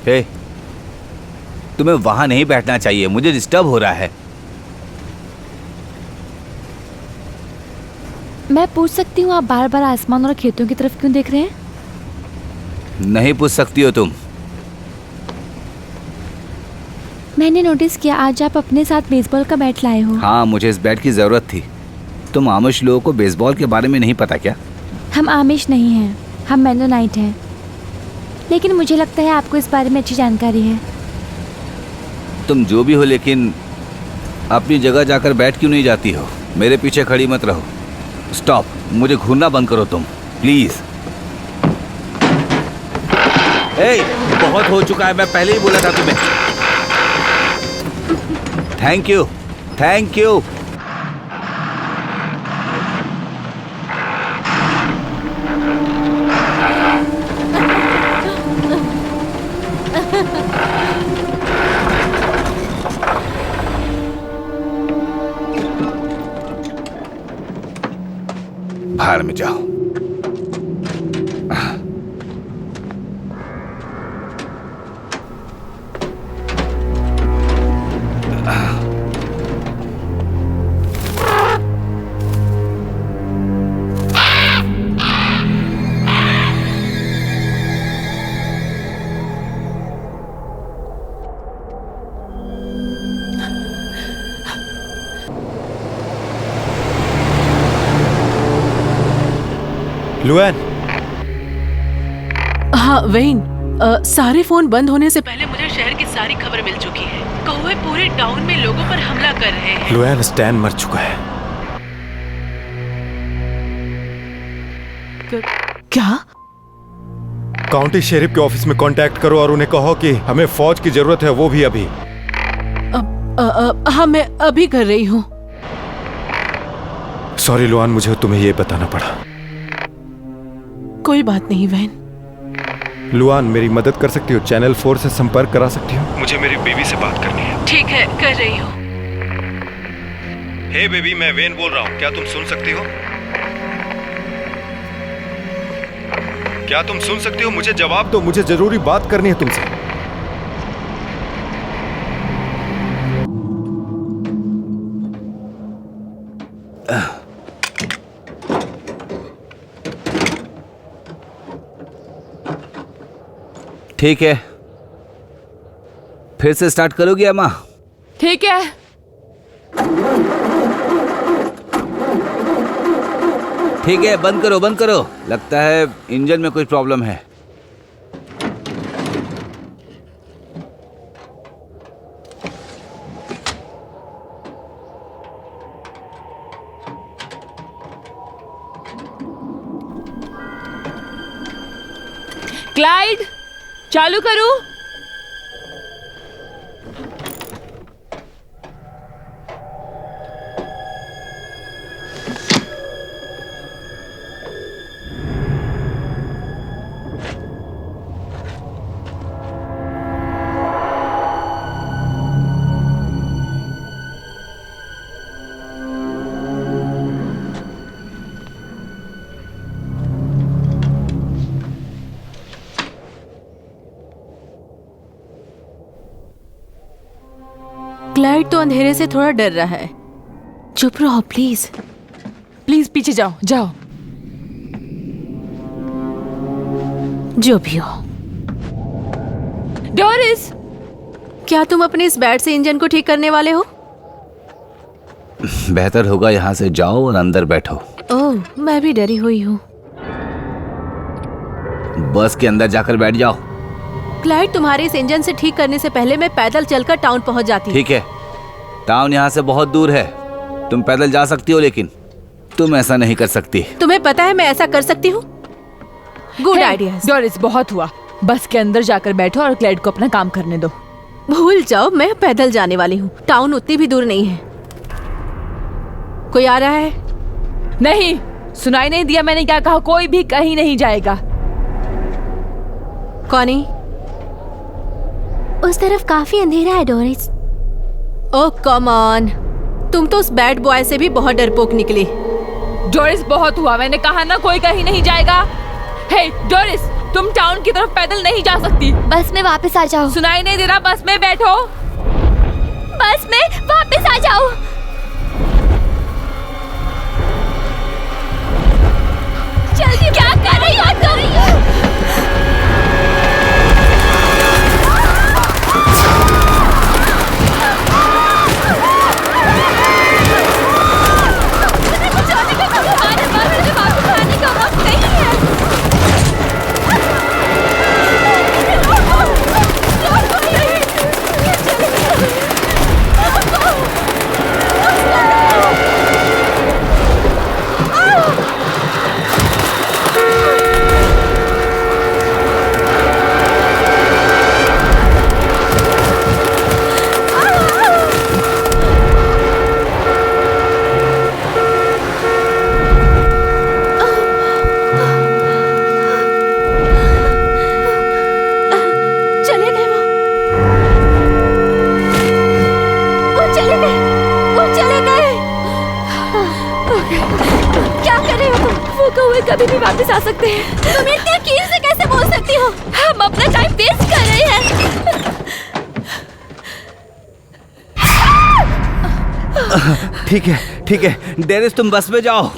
हे, तुम्हें वहां नहीं बैठना चाहिए, मुझे डिस्टर्ब हो रहा है। मैं पूछ सकती हूँ, आप बार बार आसमान और खेतों की तरफ क्यों देख रहे हैं? नहीं पूछ सकती हो तुम। मैंने नोटिस किया आज आप अपने साथ बेसबॉल का बैट लाए हो। हाँ, मुझे इस बैट की जरूरत थी। तुम आमिश लोगों को बेसबॉल के बारे में नहीं पता क्या? हम आमिश नहीं हैं, हम मेनोनाइट हैं। लेकिन मुझे लगता है आपको इस बारे में अच्छी जानकारी है। तुम जो भी हो, लेकिन अपनी जगह जाकर बैठ क्यों नहीं जाती हो? मेरे पीछे खड़ी मत रहो। स्टॉप, मुझे घूरना बंद करो तुम, प्लीज। ए, बहुत हो चुका है, मैं पहले ही बोला था तुम्हें। Thank you, thank you. बाहर में जाओ। लुआन, हाँ वेन, सारे फोन बंद होने से पहले मुझे शहर की सारी खबर मिल चुकी है। कौवे पूरे टाउन में लोगों पर हमला कर रहे हैं। लुआन, स्टैन मर चुका है। क्या? काउंटी शेरिफ के ऑफिस में कांटेक्ट करो और उन्हें कहो कि हमें फौज की जरूरत है, वो भी अभी। हाँ, मैं अभी कर रही हूँ। सॉरी लुआन, मुझे तुम्हें ये बताना पड़ा। कोई बात नहीं वैन। लुआन, मेरी मदद कर सकती हो? चैनल 4 से संपर्क करा सकती हो? मुझे मेरी बेबी से बात करनी है। ठीक है, कर रही हूँ। हे बेबी, मैं वेन बोल रहा हूँ, क्या तुम सुन सकती हो? क्या तुम सुन सकती हो? मुझे जवाब दो, मुझे जरूरी बात करनी है तुमसे। ठीक है, फिर से स्टार्ट करोगी अम्मा? ठीक है। ठीक है, बंद करो बंद करो। लगता है इंजन में कोई प्रॉब्लम है। क्लाइड, चालू करूं? क्लाइड तो अंधेरे से थोड़ा डर रहा है। चुप रहो प्लीज। प्लीज पीछे जाओ, जाओ। जो भी हो। डोरिस, क्या तुम अपने इस बैट से इंजन को ठीक करने वाले हो? बेहतर होगा यहाँ से जाओ और अंदर बैठो। ओह, मैं भी डरी हुई हूँ। बस के अंदर जाकर बैठ जाओ। क्लाइड, तुम्हारे इस इंजन से ठीक करने से पहले मैं पैदल चलकर टाउन पहुंच जाती। ठीक है, टाउन यहाँ से बहुत दूर है। तुम पैदल जा सकती हो, लेकिन तुम ऐसा नहीं कर सकती। तुम्हें पता है मैं ऐसा कर सकती हूँ। Good idea. डोरिस, बहुत हुआ। बस के अंदर जाकर बैठो और क्लाइड को अपना काम करने दो। भूल जाओ, मैं पैदल जाने वाली हूँ। टाउन उतनी भी दूर नहीं है। कोई आ रहा है? नहीं, सुनाई नहीं दिया मैंने क्या कहा? कोई भी कहीं नहीं जाएगा। कौन? उस तरफ काफी अंधेरा है डोरिस। ओह कम ऑन, तुम तो उस बैड बॉय से भी बहुत डरपोक निकली। डोरिस, बहुत हुआ। मैंने कहा ना कोई कहीं नहीं जाएगा। हे डोरिस, तुम टाउन की तरफ पैदल नहीं जा सकती। बस में वापस आ जाओ। सुनाई नहीं दे रहा? बस में बैठो। बस में वापस आ जाओ। जल्दी, क्या कर रही हो तुम? कभी भी वापस आ सकते हैं। तुम इतने यकीन से कैसे बोल सकती हो? हम अपना टाइम वेस्ट कर रहे हैं। ठीक है, डेरिस तुम बस में जाओ।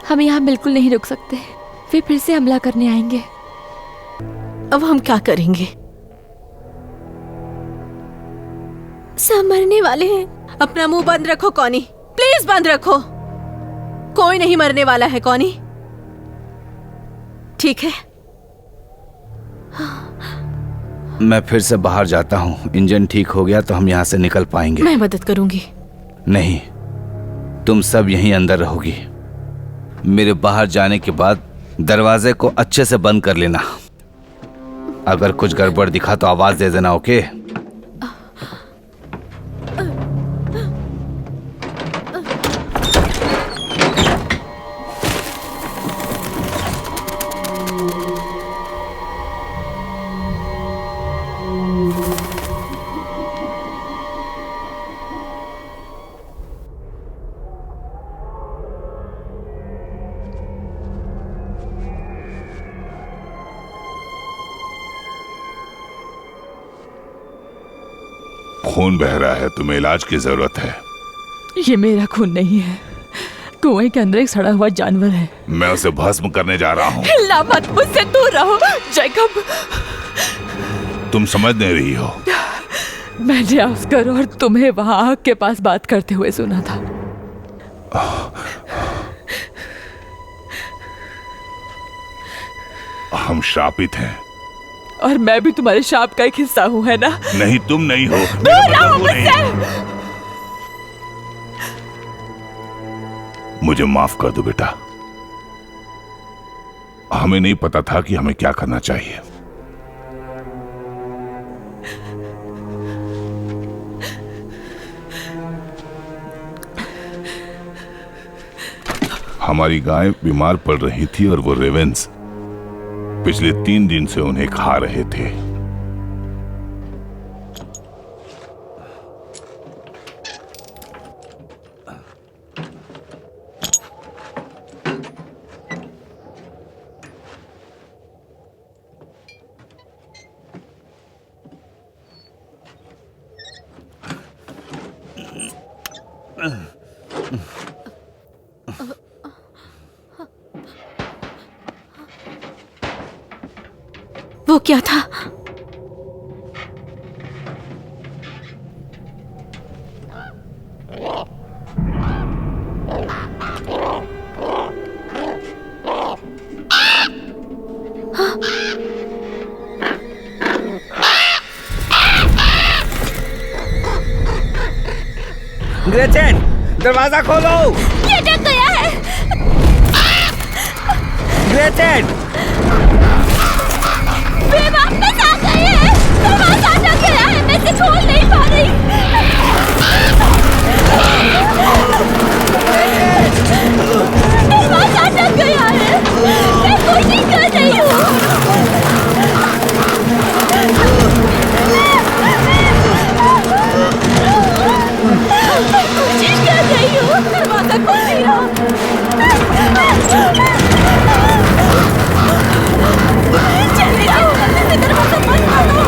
हम यहाँ बिल्कुल नहीं रुक सकते, वे फिर से हमला करने आएंगे। अब हम क्या करेंगे? सब मरने वाले हैं। अपना मुंह बंद रखो कॉनी, प्लीज बंद रखो। कोई नहीं मरने वाला है कॉनी, ठीक है? मैं फिर से बाहर जाता हूँ। इंजन ठीक हो गया तो हम यहाँ से निकल पाएंगे। मैं मदद करूंगी। नहीं, तुम सब यहीं अंदर रहोगी। मेरे बाहर जाने के बाद दरवाजे को अच्छे से बंद कर लेना। अगर कुछ गड़बड़ दिखा तो आवाज दे देना, ओके? खून बह रहा है, तुम्हें इलाज की जरूरत है। ये मेरा खून नहीं है, कुएं के अंदर एक सड़ा हुआ जानवर है। मैं उसे भस्म करने जा रहा हूँ। हिलना मत, मुझसे दूर रहो जैकब। तुम समझ नहीं रही हो। मैंने ऑस्कर और तुम्हें वहां आग के पास बात करते हुए सुना था। हम श्रापित हैं। और मैं भी तुम्हारे शाप का एक हिस्सा हूँ, है ना? नहीं, तुम नहीं हो। दूर रहो मुझसे। मुझे माफ कर दो बेटा। हमें नहीं पता था कि हमें क्या करना चाहिए। हमारी गाय बीमार पड़ रही थी और वो रेवेंस पिछले 3 दिन से उन्हें खा रहे थे। वो क्या था? ग्रेचन, दरवाजा खोलो। ये डर गया है। ग्रेचन, वे वापस आ गए हैं। दरवाजा अटक गया है, मैं इसे खोल नहीं पा रही। दरवाजा अटक गया है, मैं कोशिश कर रही हूँ। कोशिश कर रही हूँ, दरवाजा खोल नहीं रहा। चले आओ, जल्दी से दरवाजा बंद करो।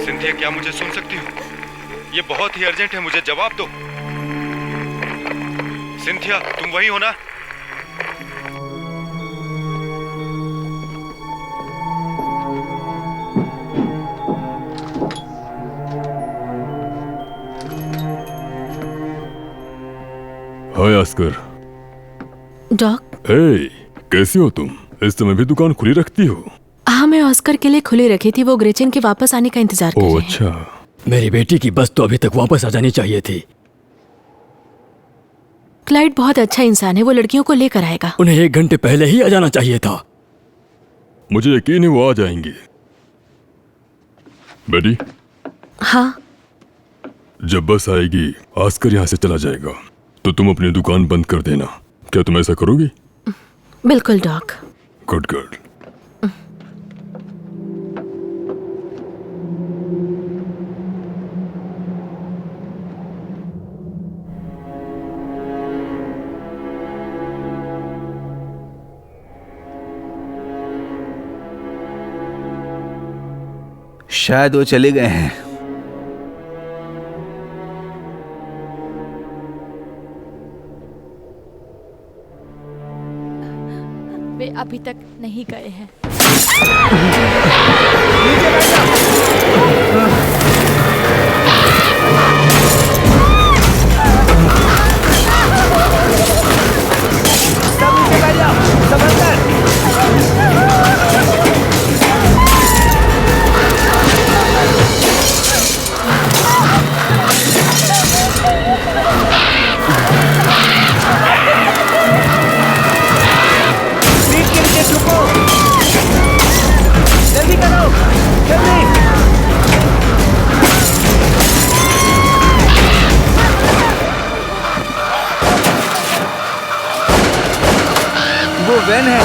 सिंथिया, क्या मुझे सुन सकती हो? ये बहुत ही अर्जेंट है, मुझे जवाब दो। सिंथिया, तुम वही हो ना? हाय ऑस्कर। डॉक, हे, कैसी हो तुम? इस समय भी दुकान खुली रखती हो? हाँ, मैं ऑस्कर के लिए खुली रखी थी। वो ग्रेचन के वापस आने का इंतजार कर ओह रहे हैं। अच्छा। मेरी बेटी की बस तो अभी तक वापस आ जानी चाहिए थी। क्लाइड बहुत अच्छा इंसान है, वो लड़कियों को लेकर आएगा। उन्हें 1 घंटे पहले ही आ जाना चाहिए था। मुझे यकीन है वो आ जाएंगी। बेटी, हाँ, जब बस आएगी आस्कर यहाँ से चला जाएगा, तो तुम अपनी दुकान बंद कर देना। क्या तुम ऐसा करोगी? बिल्कुल डॉक। Good good. शायद वो चले गए हैं। वे अभी तक नहीं गए हैं। वो वैन है।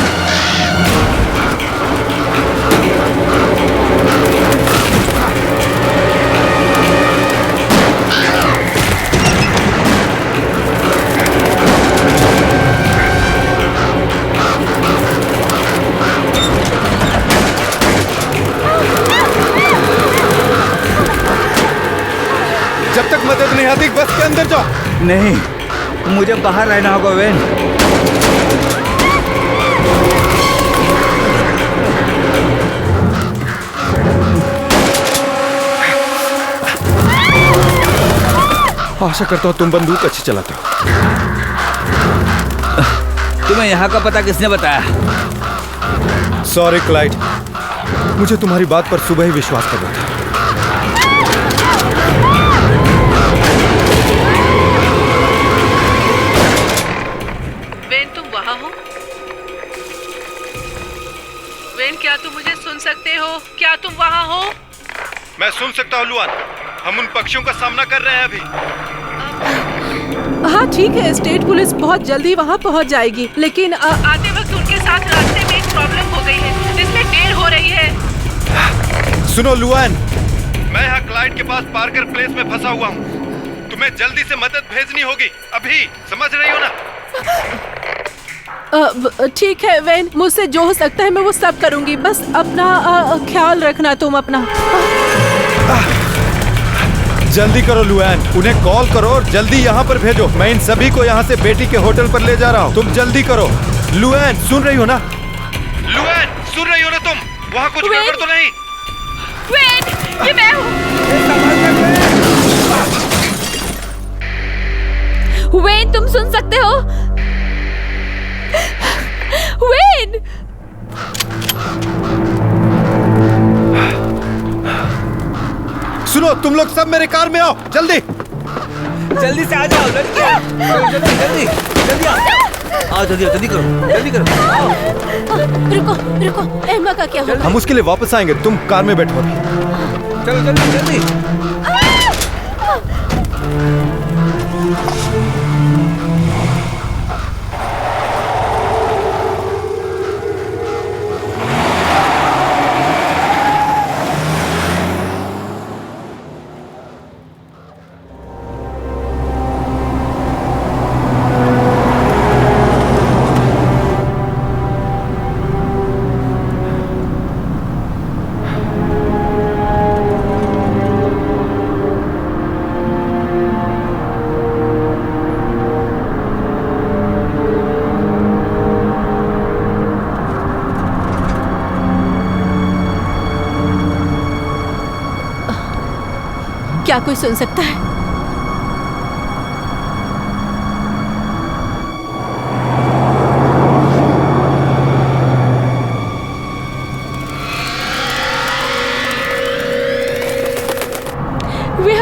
जब तक मदद नहीं आती बस के अंदर जाओ। नहीं, मुझे बाहर रहना होगा वैन। आशा करता हूँ तुम बंदूक अच्छी चलाते हो। तुम्हें यहाँ का पता किसने बताया? सॉरी क्लाइड, मुझे तुम्हारी बात पर सुबह ही विश्वास करना था। वेन, तुम वहाँ हो? वेन, क्या तुम मुझे सुन सकते हो? क्या तुम वहाँ हो? मैं सुन सकता हूँ लुआन, हम उन पक्षियों का सामना कर रहे हैं अभी। हाँ ठीक है, स्टेट पुलिस बहुत जल्दी वहाँ पहुँच जाएगी, लेकिन आते वक्त उनके साथ रास्ते में एक प्रॉब्लम हो गई है, इसलिए देर हो रही है। सुनो लुआन, मैं यहाँ क्लाइड के पास पार्कर प्लेस में फंसा हुआ हूँ। तुम्हें जल्दी से मदद भेजनी होगी अभी, समझ रही हो ना? ठीक है वेन, मुझसे जो हो सकता है मैं वो सब करूँगी, बस अपना ख्याल रखना तुम अपना। जल्दी करो लुआन, उन्हें कॉल करो और जल्दी यहाँ पर भेजो। मैं इन सभी को यहाँ से बेटी के होटल पर ले जा रहा हूँ। तुम जल्दी करो। लुआन, सुन रही हो ना? लुआन, सुन रही हो ना तुम? वहाँ कुछ गड़बड़ तो नहीं? वेन, ये मैं हूँ। वेन, तुम सुन सकते हो? वेन! सुनो, तुम लोग सब मेरे कार में आओ, जल्दी। जल्दी से आ जाओ लड़कियां, जल्दी जल्दी जल्दी आओ, जल्दी करो, जल्दी करो। रुको रुको, एम्मा का क्या होगा? हम उसके लिए वापस आएंगे, तुम कार में बैठो अभी। चलो जल्दी जल्दी। क्या कोई सुन सकता है?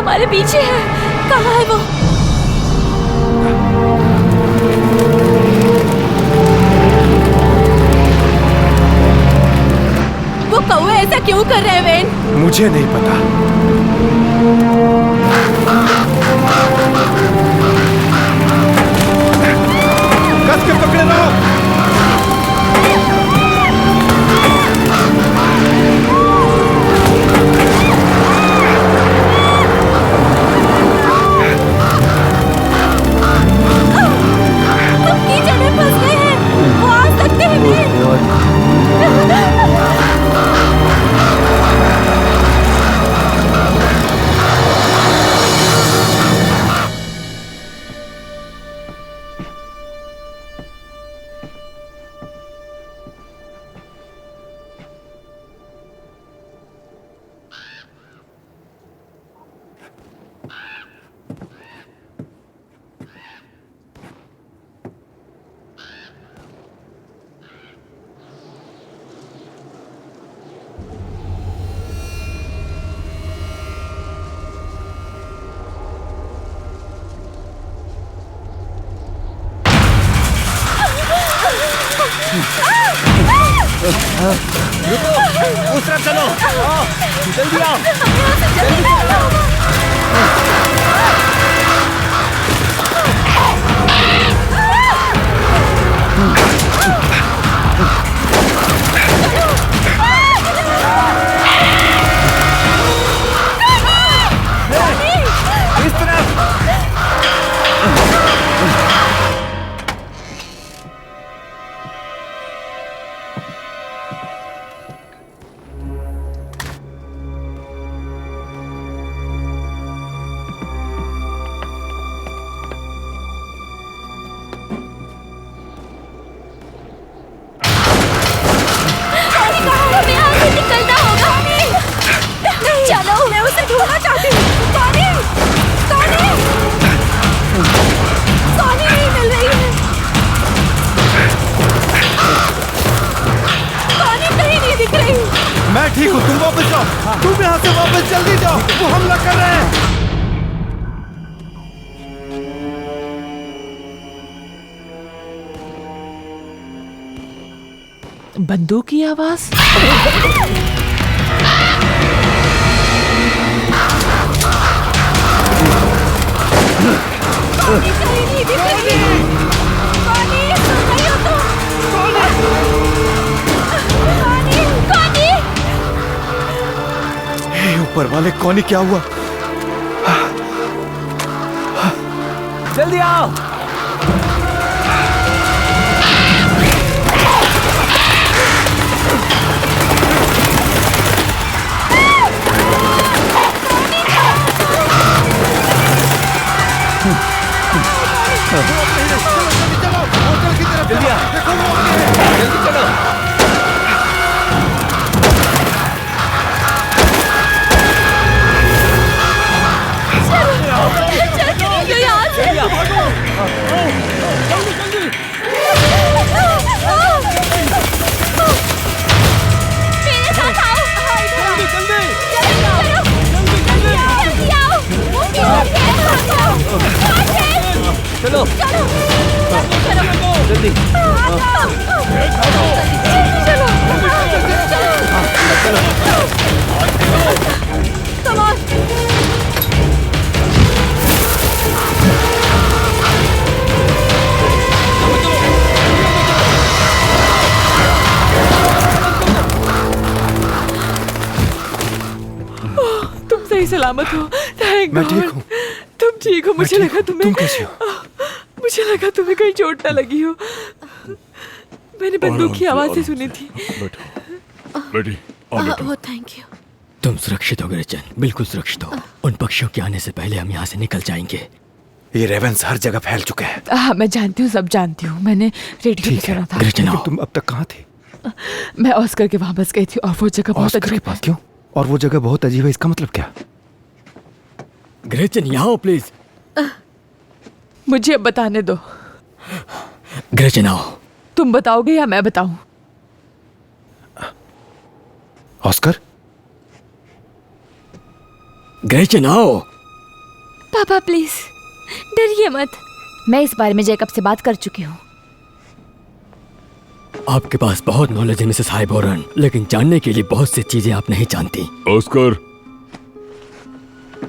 हमारे पीछे है। कहाँ है वो? वो कौवे ऐसा क्यों कर रहे हैं वेन? मुझे नहीं पता। कस के पकड़े रहो। हम कीचड़ में फंस गए हैं। वो आ सकते हैं वेन। उस तरफ चलो। जल्दी आओ। इस तरफ। मैं ठीक हूँ, तुम वापस जाओ। तुम यहाँ से वापस जल्दी जाओ, वो हमला कर रहे हैं। बंदूक की आवाज। ऊपर वाले कौनी, क्या हुआ? जल्दी आओ। जल्दी आओ। जल्दी चलो। चलो जल्दी। तुम सही सलामत हो। मैं ठीक हूँ। तुम ठीक हो? मुझे लगा तुम्हें। तुम कैसी हो? मुझे लगा तुम्हें कहीं चोट ना लगी हो। मैंने बंदूक की आवाज से सुनी थी। बेटी वो थैंक यू। तुम सुरक्षित हो ग्रेचन, बिल्कुल सुरक्षित हो। उन पक्षियों के आने से पहले हम यहाँ से निकल जाएंगे। ये रेवेंस हर जगह फैल चुके हैं। हाँ मैं जानती हूँ, सब जानती हूँ। मैंने रेडियो भी सुना था। ग्रेचन आओ। तुम अब तक कहाँ थे? मैं ऑस्कर के वहाँ बस गई थी और वो जगह बहुत ऑस्कर के अजीब पास क्यों? और वो जगह बहुत अजीब है, इसका मतलब क्या? ग्रेचन यहाँ आओ प्लीज। मुझे अब बताने दो। ग्रेचन आओ। तुम बताओगे या मैं बताऊं? ऑस्कर? ग्रेचन आओ। पापा प्लीज डरिए मत। मैं इस बारे में जैकब से बात कर चुकी हूँ। आपके पास बहुत नॉलेज है मिसेस हाइबोरन, लेकिन जानने के लिए बहुत सी चीजें आप नहीं जानती। ऑस्कर,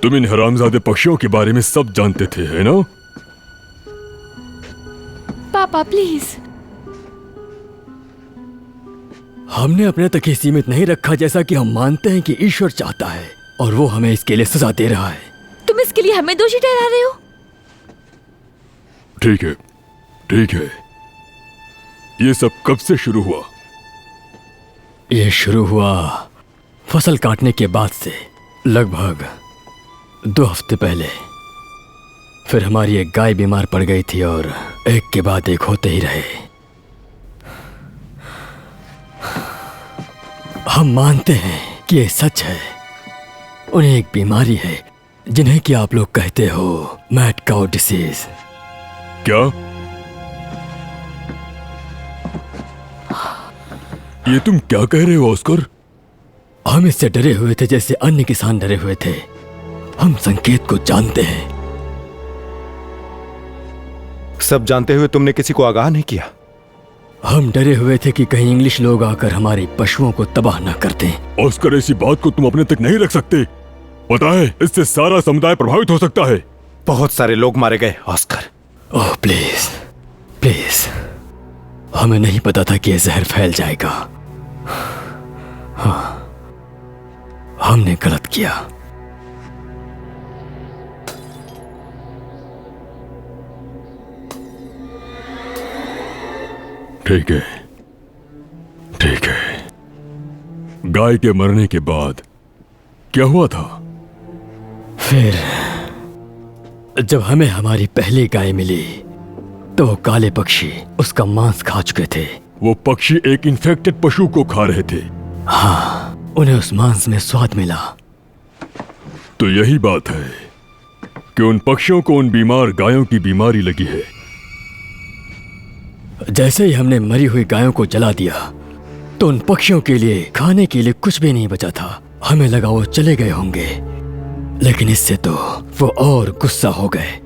तुम इन हरामजादे पक्षियों के बारे में सब जानते थे, है ना? पापा प्लीज। हमने अपने तक ही सीमित नहीं रखा, जैसा कि हम मानते हैं कि ईश्वर चाहता है और वो हमें इसके लिए सजा दे रहा है। तुम इसके लिए हमें दोषी ठहरा रहे हो? ठीक है, ठीक है। ये सब कब से शुरू हुआ? ये शुरू हुआ फसल काटने के बाद से, लगभग 2 हफ्ते पहले। फिर हमारी एक गाय बीमार पड़ गई थी और एक के बाद एक होते ही रहे। हम मानते हैं कि ये सच है। उन्हें एक बीमारी है जिन्हें कि आप लोग कहते हो मैड काउ डिसीज। क्या? ये तुम क्या कह रहे हो ऑस्कर? हम इससे डरे हुए थे जैसे अन्य किसान डरे हुए थे। हम संकेत को जानते हैं। सब जानते हुए तुमने किसी को आगाह नहीं किया? हम डरे हुए थे कि कहीं इंग्लिश लोग आकर हमारे पशुओं को तबाह न कर दें। ऑस्कर, ऐसी बात को तुम अपने तक नहीं रख सकते। पता है, इससे सारा समुदाय प्रभावित हो सकता है। बहुत सारे लोग मारे गए ऑस्कर। ओह प्लीज प्लीज, हमें नहीं पता था कि यह जहर फैल जाएगा। हाँ, हमने गलत किया। ठीक है, ठीक है। गाय के मरने के बाद क्या हुआ था? फिर जब हमें हमारी पहली गाय मिली तो वो काले पक्षी उसका मांस खा चुके थे। वो पक्षी एक इन्फेक्टेड पशु को खा रहे थे। हाँ, उन्हें उस मांस में स्वाद मिला। तो यही बात है कि उन पक्षियों को उन बीमार गायों की बीमारी लगी है। जैसे ही हमने मरी हुई गायों को जला दिया तो उन पक्षियों के लिए खाने के लिए कुछ भी नहीं बचा था। हमें लगा वो चले गए होंगे, लेकिन इससे तो वो और गुस्सा हो गए।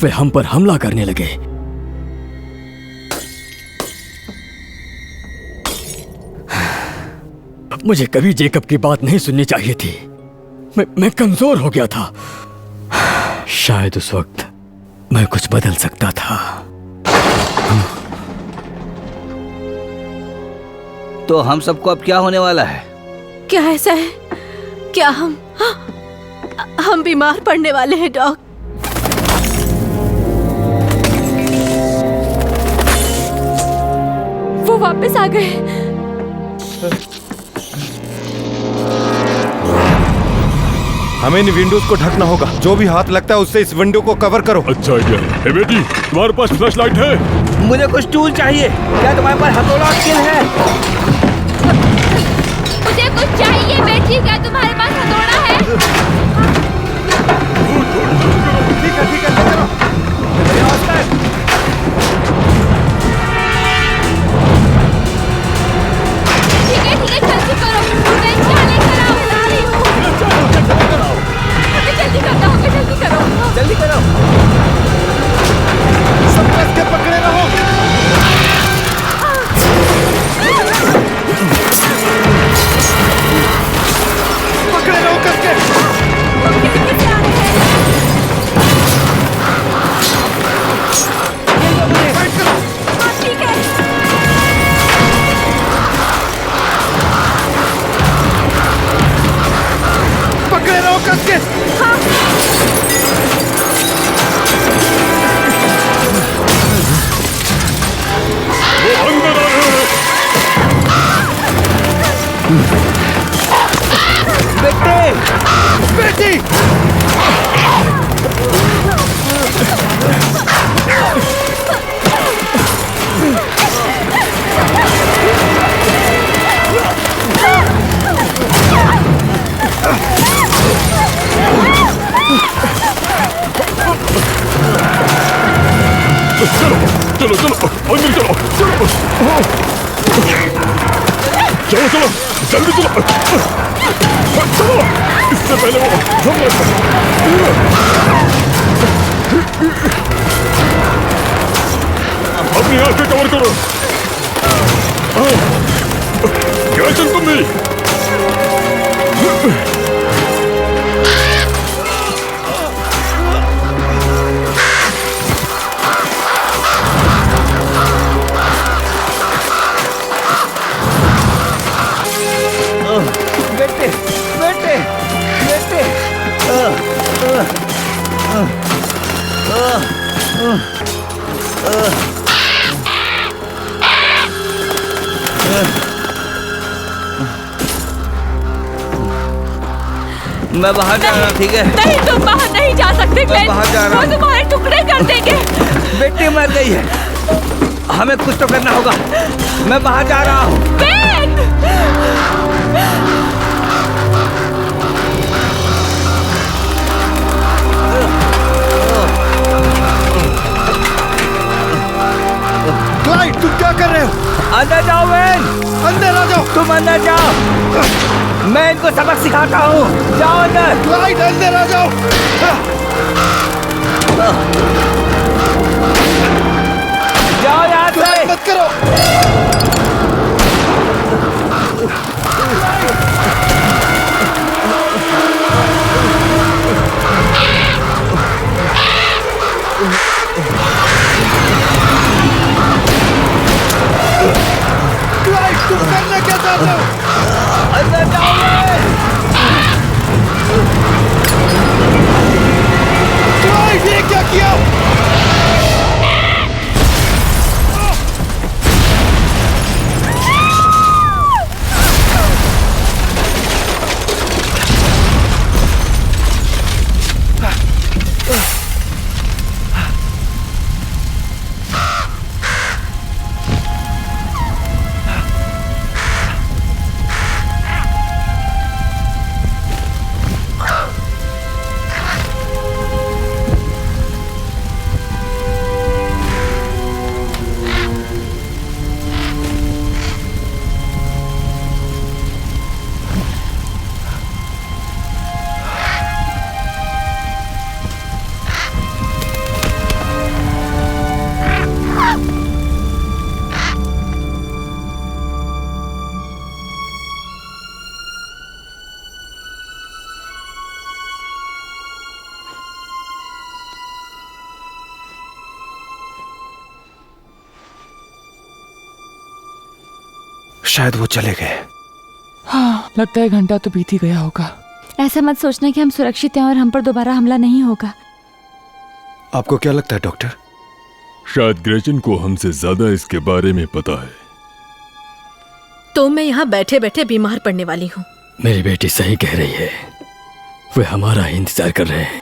वे हम पर हमला करने लगे। मुझे कभी जेकब की बात नहीं सुननी चाहिए थी। मैं कमजोर हो गया था। शायद उस वक्त मैं कुछ बदल सकता था। तो हम सबको अब क्या होने वाला है? क्या ऐसा है? क्या हम बीमार पड़ने वाले हैं डॉग? वो वापस आ गए। हमें इन विंडोज को ढकना होगा। जो भी हाथ लगता है उससे इस विंडो को कवर करो। अच्छा आइडिया है। ए बेटी, तुम्हारे पास फ्लैश लाइट है? मुझे कुछ टूल चाहिए। क्या तुम्हारे पास हथौड़ा स्किल है? मुझे कुछ चाहिए बेटी, क्या तुम्हारे पास हथौड़ा है? ठीक है, ठीक है, चलो। ठीक है, जल्दी करो। मैं क्या लेकर आओ? बता रही हूँ। जल्दी करना होगा, जल्दी करो। जल्दी करो। सब कस के पकड़े रहो। पकड़े रहो कस के। ठीक है। पकड़े रहो कस के। वो अंदर आ रहे हैं। बेटी! चलो चलो अंदर चलो। चलो चलो जल्दी चलो। चलो, इससे पहले वो हमला अपनी आंखें कवर करो। ग्रेचन तुम भी। बेटे बेटे बेटे मैं बाहर जा रहा हूँ, ठीक है? नहीं, तुम बाहर नहीं जा सकते मैं बाहर जा रहा हूँ। वो तुम्हारे टुकड़े कर देंगे। बेटी मर गई है, हमें कुछ तो करना होगा। मैं बाहर जा रहा हूँ। क्लाइड, तुम क्या कर रहे हो? अंदर जाओ वेन। अंदर आ जाओ। तुम अंदर जाओ, मैं इनको सबक सिखाता हूँ। जाओ अंदर। क्लाइड, अंदर आ जाओ। जाओ यहाँ से। क्लाइड, मत करो। क्लाइड, तुम करना क्या चाहते हो? अंदर जाओ वेन। क्लाइड, ये क्या किया? शायद वो चले गए। हाँ, लगता है घंटा तो बीत ही गया होगा। ऐसा मत सोचना कि हम सुरक्षित हैं और हम पर दोबारा हमला नहीं होगा। आपको क्या लगता है डॉक्टर? शायद ग्रेचन को हमसे ज्यादा इसके बारे में पता है। तो मैं यहाँ बैठे बैठे बीमार पड़ने वाली हूँ। मेरी बेटी सही कह रही है, वे हमारा ही इंतजार कर रहे हैं।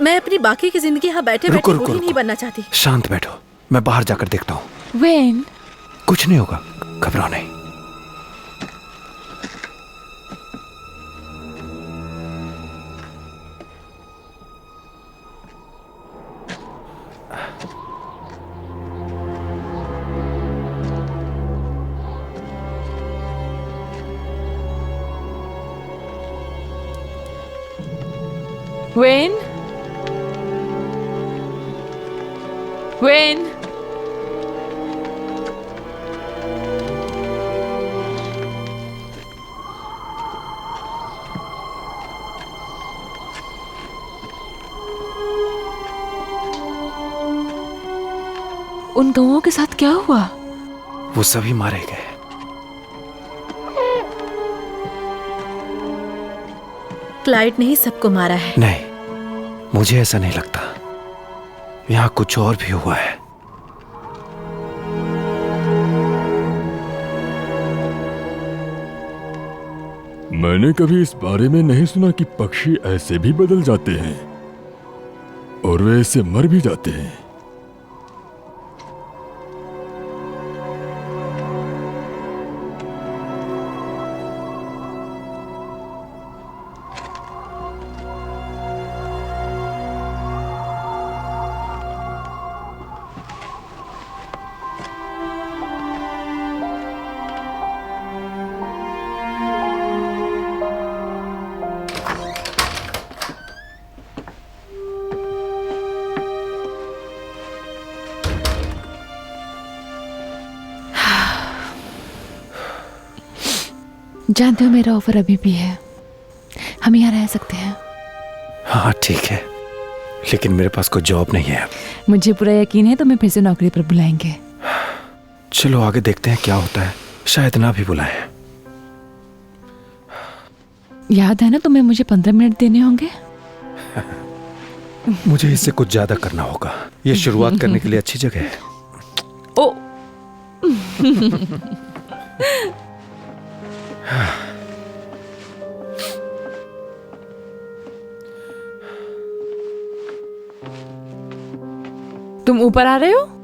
मैं अपनी बाकी की जिंदगी यहाँ बैठे बैठे रुको, बूढ़ी नहीं बनना चाहती। शांत बैठो, मैं बाहर जाकर देखता हूँ। वेन, कुछ नहीं होगा, घबराओ नहीं। वेन, वेन, उन गौओं के साथ क्या हुआ? वो सभी मारे गए। क्लाइड ने ही सबको मारा है। नहीं, मुझे ऐसा नहीं लगता। यहाँ कुछ और भी हुआ है। मैंने कभी इस बारे में नहीं सुना कि पक्षी ऐसे भी बदल जाते हैं और वे ऐसे मर भी जाते हैं। जानते हो मेरा ऑफर अभी भी है, हम यहाँ रह सकते हैं। हाँ ठीक है, लेकिन मेरे पास कोई जॉब नहीं है। मुझे पूरा यकीन है तुम्हें फिर से नौकरी पर बुलाएंगे। चलो आगे देखते हैं क्या होता है, शायद ना भी बुलाएं। याद है ना तुम्हें मुझे 15 मिनट देने होंगे। मुझे इससे कुछ ज्यादा करना होगा। ये शुरुआत करने के लिए अच्छी जगह है। ओ तुम ऊपर आ रहे हो?